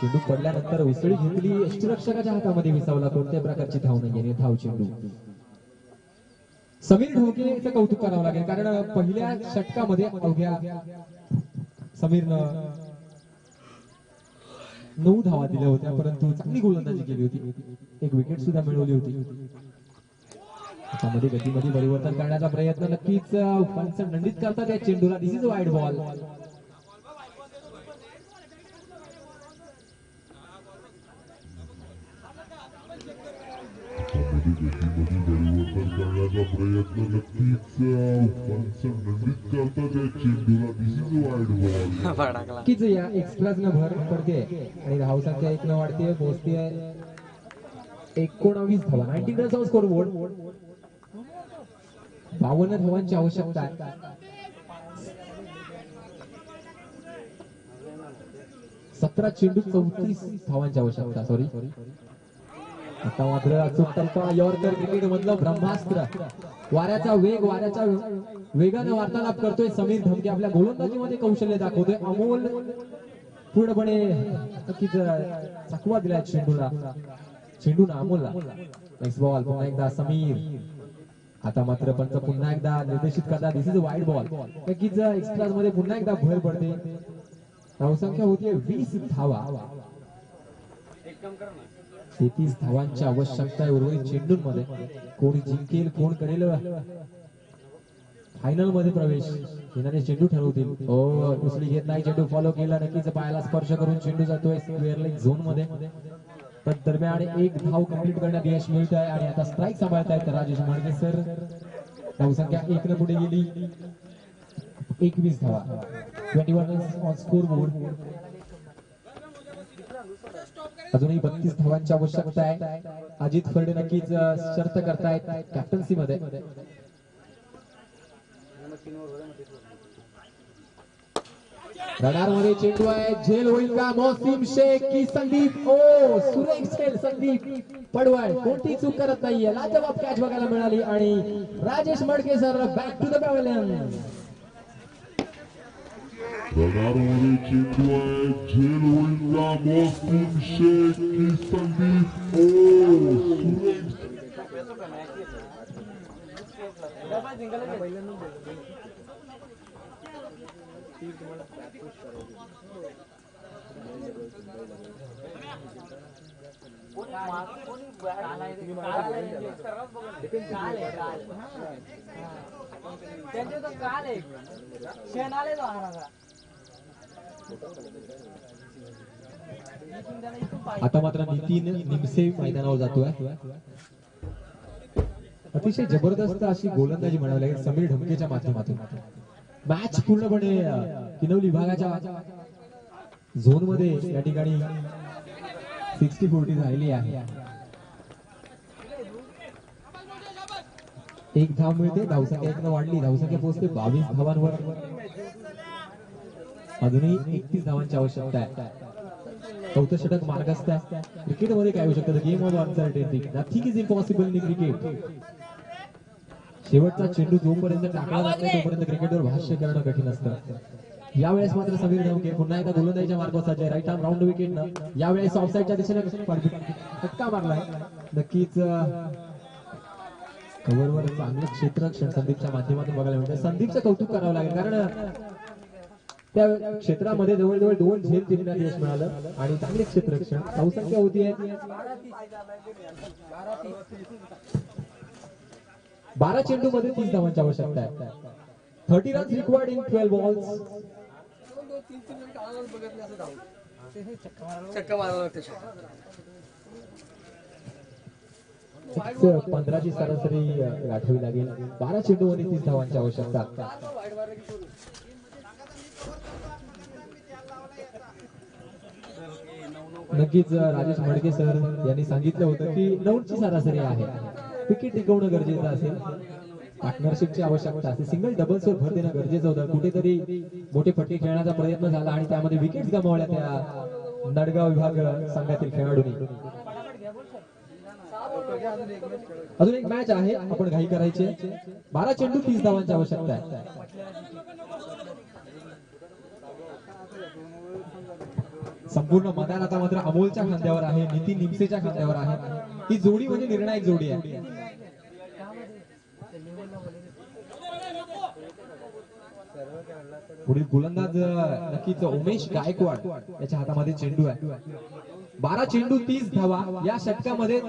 चेंडू पडल्यानंतर उसळी घेतली, यष्टीरक्षकाच्या हातामध्ये विसावला. कोणत्या प्रकारची धाव नाही, धाव चेंडू. समीर ढोकेचं कौतुक करावं लागेल कारण पहिल्या षटकामध्ये अवघ्या समीरनं 9 धावा दिल्या होत्या, परंतु चांगली गोलंदाजी केली होती. एक विकेट सुद्धा मिळवली होती. त्यामध्ये गतीमध्ये परिवर्तन करण्याचा प्रयत्न नक्कीच पंच नंदीत करतात या चेंडूला. दिस इज वाईड बॉल. करण्याचा प्रयत्न नक्कीच नंदीत करतात या चेंडूला. दिस इज वाईड बॉल. नक्कीच या एक्स्ट्राज न भर पडते आणि धावसंख्या 1 न वाढते, पोहोचते 19 धावा. 19 रन्स स्कोर बोर्ड. 52 धावांची आवश्यकता आहे. सतरा चेंडू 34 धावांची आवश्यकता. सॉरी, आता मात्र अचूक यॉर्कर क्रिकेट मधलं ब्रह्मास्त्र. वाऱ्याचा वेग, वाऱ्याच्या वेगाने वार्तालाप करतोय समीर धमके. आपल्या गोलंदाजीमध्ये कौशल्य दाखवतोय. अमोल पूर्णपणे नक्कीच चकवा दिलाय चेंडूला. चेंडूला अमोलला. नेक्स्ट बॉल पुन्हा एकदा समीर. आता मात्र पंच पुन्हा एकदा निर्देशित करतात. दिस इज वाईड बॉल. नक्कीच एक्स्ट्राज मध्ये पुन्हा एकदा भर पडते. धावसंख्या होतीये 20 धावा. 33 धावांची आवश्यकता आहे उर्वरित चेंडूंमध्ये. कोण जिंकेल कोण करेल फायनल मध्ये प्रवेश येणारे चेंडू ठरवतील. हो उसळी घेत नाही चेंडू फॉलो केला नक्कीच पायाला स्पर्श करून चेंडू जातोय स्क्वेअर लेग झोन मध्ये. तर दरम्यान एक धाव कंप्लीट करण्यात यश मिळत आहे आणि आता स्ट्राईक सांभाळतायत राजेश मडके सर. धावसंख्या 1 ने पुढे गेली. 21 धावा 21 रन्स ऑन स्कोर बोर्ड. अजूनही 32 धावांची आवश्यकता आहे. अजित फर्डे नक्कीच शर्त करतायत कॅप्टन्सी मध्ये. रडार मध्ये चेंडू आहे. झेल होईल का मोहसिन शेख की संदीप. ओ सुरेख झेल संदीप पडवळ कोणती चूक करत नाहीये. लाजवाब कॅच बघायला मिळाली आणि Rajesh Madke sir back to the pavilion. रडारमध्ये चेंडू आहे. झेल होईल का मोहसिन शेख की संदीप. ओ सुरेश आता मात्र नितीन निमसे मैदानावर जातोय. अतिशय जबरदस्त अशी गोलंदाजी म्हणावी लागेल समीर ढमकेच्या माध्यमातून. मॅच पूर्णपणे किनवली विभागाच्या झोन मध्ये या ठिकाणी 60-40 झालेली आहे. एक धाव मिळते. धावसंख्या 1 वाढली. धावसंख्या पोहोचते 22 धावांवर. अजूनही 31 धावांची आवश्यकता आहे. चौथं षटक मार्गस्थ आहे. क्रिकेटमध्ये काय होऊ शकतं game of uncertainty. Nothing is impossible in cricket. शेवटचा चेंडू जोपर्यंत टाकला जात नाही तोपर्यंत क्रिकेटवर भाष्य करणं कठीण असतं. यावेळेस मात्र समीर ढमके पुन्हा एकदा गोलंदाजीच्या मार्गावर सज्ज आहे. राईट आर्म राऊंड विकेट न यावेळेस ऑफसाईडच्या दिशेने फटका मारलाय. नक्कीच कव्हरवर चांगलं क्षेत्ररक्षण संदीपच्या माध्यमातून बघायला मिळतं. संदीपचं कौतुक करावं लागेल कारण त्या क्षेत्रामध्ये जवळजवळ 2 झेल तिरण्यात यश मिळालं आणि चांगले क्षेत्ररक्षण. धावसंख्या होती आहे 12 चेंडू मध्ये 30 धावांची आवश्यकता आहे. 30 रन्स रिक्वायर्ड इन 12 बॉल्स. चक्का मारायला लागते. 15 ची सरासरी गाठावी लागेल. 12 चेंडू मध्ये 30 धावांची आवश्यकता. नक्कीच राजेश मडके सर यांनी सांगितलं होतं की 9 ची सरासरी आहे. विकेट टिकवणं गरजेचं असेल. पार्टनरशिपची आवश्यकता असते. सिंगल डबल्सवर भर देणं गरजेचं होतं. कुठेतरी मोठे फटके खेळण्याचा प्रयत्न झाला आणि त्यामध्ये विकेट गमावल्या त्या नडगाव विभाग संघातील खेळाडूंनी. अजून एक मॅच आहे. आपण घाई करायची. 12 चेंडू 30 धावांची आवश्यकता आहे. संपूर्ण मैदान आता मात्र अमोलच्या खांद्यावर आहे. नितीन निमसेच्या खांद्यावर आहे. ही जोडी म्हणजे निर्णायक जोडी आहे. पुढील गोलंदाज नक्कीच उमेश गायकवाड याच्या हातामध्ये चेंडू आहे. 12 चेंडू 30 धावा. या षटकामध्ये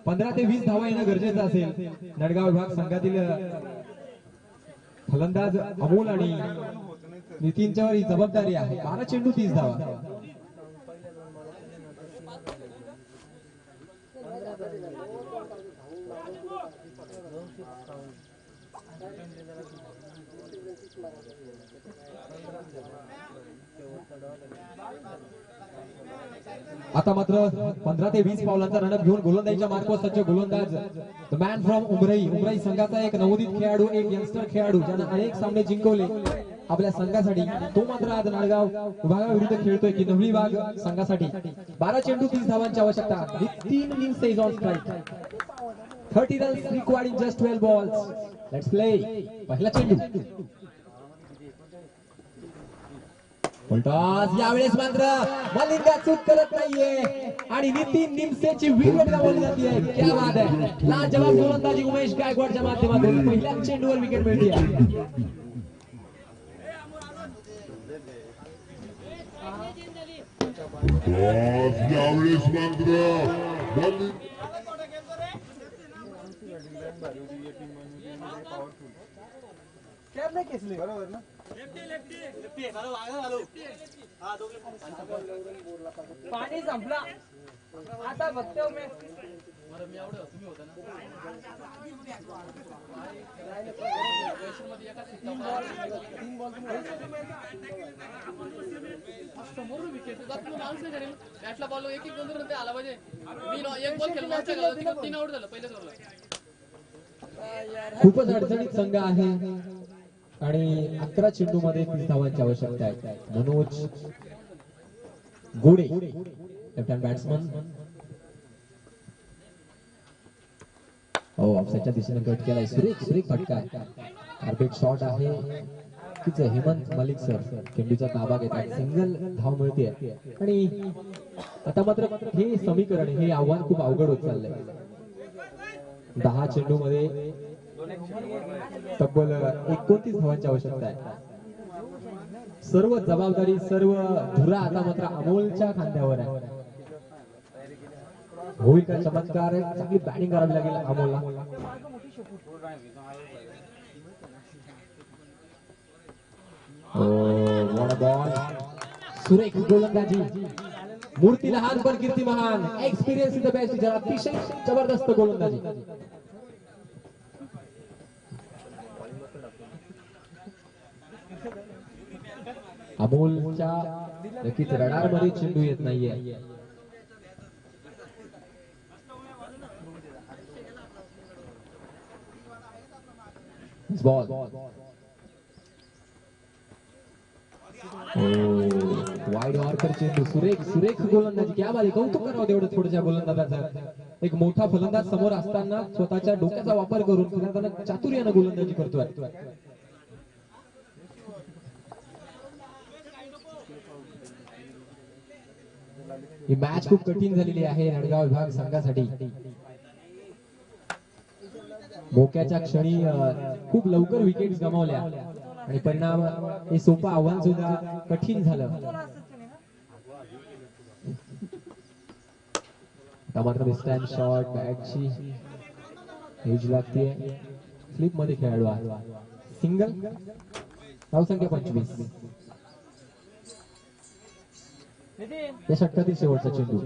15 ते 20 धावा येणं गरजेचं असेल. नडगाव विभाग संघातील फलंदाज अमोल आणि नितीनच्यावर ही जबाबदारी आहे. 12 चेंडू 30 धावा. आता मात्र 15 ते 20 पावलांचा रणप घेऊन गोलंदाजीच्या मार्गावर सज्ज गोलंदाज द मॅन फ्रॉम उमराई संघाचा एक नवोदित खेळाडू, एक यंगस्टर खेळाडू ज्याने अनेक सामने जिंकवले आपल्या संघासाठी. तो मात्र आज नाळगाव विभागाविरुद्ध खेळतोय की नवली विभाग संघासाठी. 12 चेंडू 30 धावांची आवश्यकता. 3 Nimse is on strike. 30 runs required in just 12 balls. Let's play. पहिला चेंडू. टॉस. यावेळेस मात्र मलिंगा चूक करत नाहीये आणि नितीन निमसेची विकेट गमावली जाते. क्या बात आहे. लाजवाब गोलंदाजी उमेश गायकवाडच्या माध्यमातून पहिल्या चेंडूवर विकेट मिळते. आज यावेळेस मात्र बॉलिंग कॅब नाही खेचली बरोबर ना पाणी संपला आता फक्त समोरून विकेट माणूस नाही करेल बॅटला बॉल एक एक दोन आला पाहिजे मी एक बॉल खेळला 3 आउट झालं पहिल्याच ओव्हरला खूपच अडचणीत संघ आहे आणि 11 चेंडू मध्ये 30 धावांची आवश्यकता आहे. मनोज गोडे लेफ्ट हँड बॅट्समन ऑफसाईडच्या दिशेने कट केलाय. सुरेख फटका कार्पेट शॉट आहे. हेमंत मलिक सर चेंडूचा ताबा घेतात. सिंगल धाव मिळते आणि आता मात्र हे समीकरण हे आव्हान खूप अवघड होत चाललंय. 10 चेंडू मध्ये तब्बल 29 धावांची आवश्यकता आहे. सर्व जबाबदारी सर्व धुरा आता मात्र अमोलच्या खांद्यावर आहे. होईल का चमत्कार? चांगली बॅटिंग करावी लागेल अमोलला. बॉल सुरेख गोलंदाजी. मूर्ती लहान पण कीर्ती महान. Experience the best. अतिशय जबरदस्त गोलंदाजी. अमोलच्या नक्कीच रडार मध्ये चेंडू येत नाहीये. बॉल वाईड ऑर्कर चेंडू. सुरेख गोलंदाजी. क्या बात आहे. कौतुक करावं तेवढं थोड्याशा गोलंदाजाचं. एक मोठा फलंदाज समोर असताना स्वतःच्या डोक्याचा वापर करून चातुर्यानं गोलंदाजी करतोय. ही मॅच खूप कठीण झालेली आहे नडगाव विभाग संघासाठी. मोक्याच्या क्षणी खूप लवकर विकेट गमावल्या आणि परिणाम हे सोपं आव्हान सुद्धा कठीण झालं. मात्र स्टँड शॉट बॅटची एज लागते. स्लिप मध्ये खेळाडू आहे. सिंगल. धावसंख्या 25. या षटकातील शेवटचा चेंडू.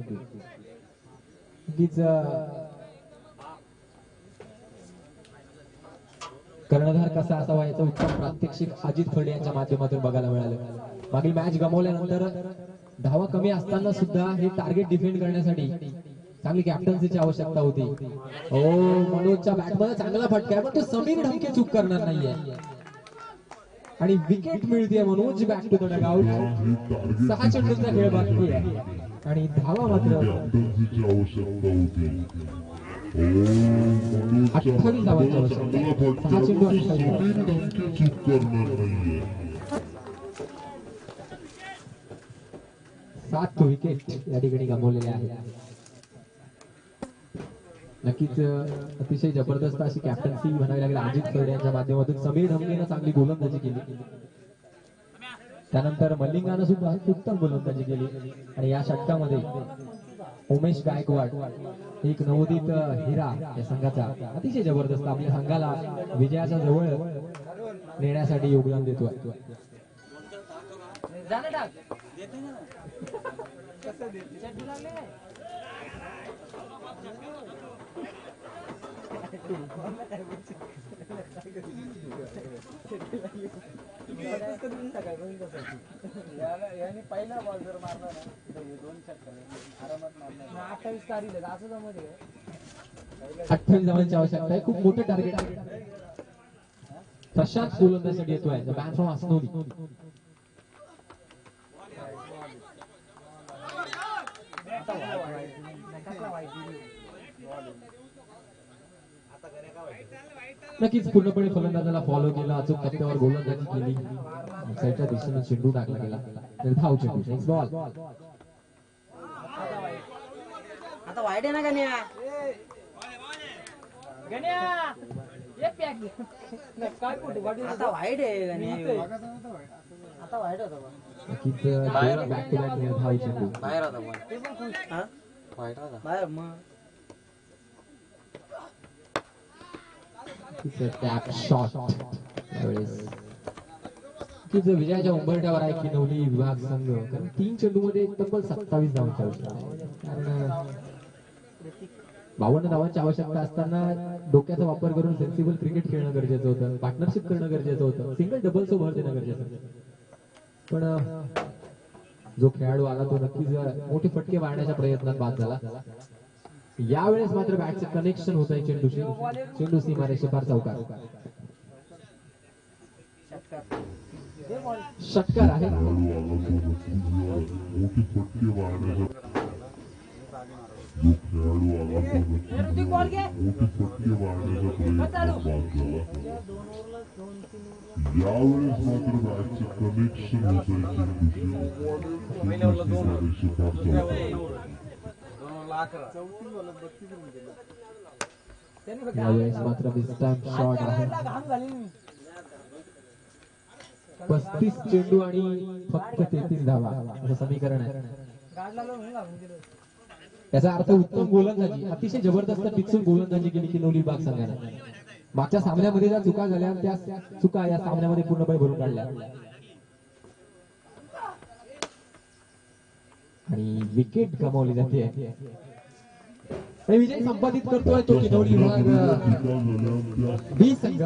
कर्णधार कसा असावा याचं उत्तम प्रात्यक्षिक अजित खडे यांच्या माध्यमातून बघायला मिळालं. मागील मॅच गमावल्यानंतर धावा कमी असताना सुद्धा हे टार्गेट डिफेंड करण्यासाठी चांगली कॅप्टन्सीची आवश्यकता होती. मनोजच्या बॅटमध्ये चांगला फटका आहे पण तो समीर ढमके चूक करणार नाहीये आणि विकेट मिळते. Manoj back to the dugout. 6 चेंडूंचा खेळ बाकी आहे आणि धावा मात्र 28 धावांची आवश्यकता. 6 चेंडू 7 विकेट या ठिकाणी गमावलेले आहेत. नक्कीच अतिशय जबरदस्त अशी कॅप्टन्सी म्हणावी लागेल अजित खर्डे यांच्या माध्यमातून. समीर ढमकेनं चांगली गोलंदाजी केली. त्यानंतर मल्लिंगानं सुद्धा उत्तम गोलंदाजी केली आणि या षटकामध्ये उमेश गायकवाड एक नवोदित हिरा या संघाचा अतिशय जबरदस्त आपल्या संघाला विजयाच्या जवळ नेण्यासाठी योगदान देतोय. पहिला बॉल जर मारला ना 2 षटकार आरामात मारला. 28 तारीख असं जमत 28 धावांची आवश्यकता आहे. खूप मोठं टार्गेट आहे. प्रशांत गोलंदाजीसाठी येतोय. The man from Asnoli. नक्कीच पूर्णपणे फलंदाजाला फॉलो केला. अचूक टप्प्यावर गोलंदाजी केली. साईडच्या दिशेने चेंडू टाकला गेला. धाव चेंडू. Next ball. आता वाईट आहे ना गण्या. गण्या एक पॅक काय कुठे वाटी आता वाईट आहे आणि आता वाईट होता बा. नक्कीच बॅक टू बॅक धाव चेंडू बाहेर होता बॉल ते पण खुश हा वाईट होता बाहेर मग टॅप शॉट त्यावेळेस की जो विजयाच्या उंबरठ्यावर आहे की नवली विभाग संघ कारण 3 चेंडूमध्ये तब्बल 27 धावांची आवश्यकता आहे. कारण 52 धावांची आवश्यकता असताना डोक्याचा वापर करून सेन्सिबल क्रिकेट खेळणं गरजेचं होतं, पार्टनरशिप करणं गरजेचं होतं, सिंगल डबलचं भर देणं गरजेचं होतं. पण जो खेळाडू आला तो नक्कीच मोठे फटके मारण्याच्या प्रयत्नात बाद झाला. यावेळेस मात्र बॅटचे कनेक्शन होत आहे चेंडूशी. चेंडू सीमारेषे पार चौकार षटकार आहे. मोठी फटके मारण्याचा जो खेळाडू आला तो मोठी फटके मारण्याचा प्रयत्न बाद झाला. यावेळेस मात्र बॅटचे कनेक्शन होत आहे चेंडूशी पार चौकार. यावेळेस मात्र विस्टॅम्प शॉट आहे. 35 चेंडू आणि फक्त 33 धावा असं समीकरण आहे. याचा अर्थ उत्तम गोलंदाजी, अतिशय जबरदस्त पिचून गोलंदाजी केली की नवली विभाग संघाने. मागच्या सामन्यामध्ये ज्या चुका झाल्या त्या चुका या सामन्यामध्ये पूर्णपणे भरून काढल्या आणि विकेट गमावली जाते. विजय संपादित करतोय तो किनवली विभाग बी संघ.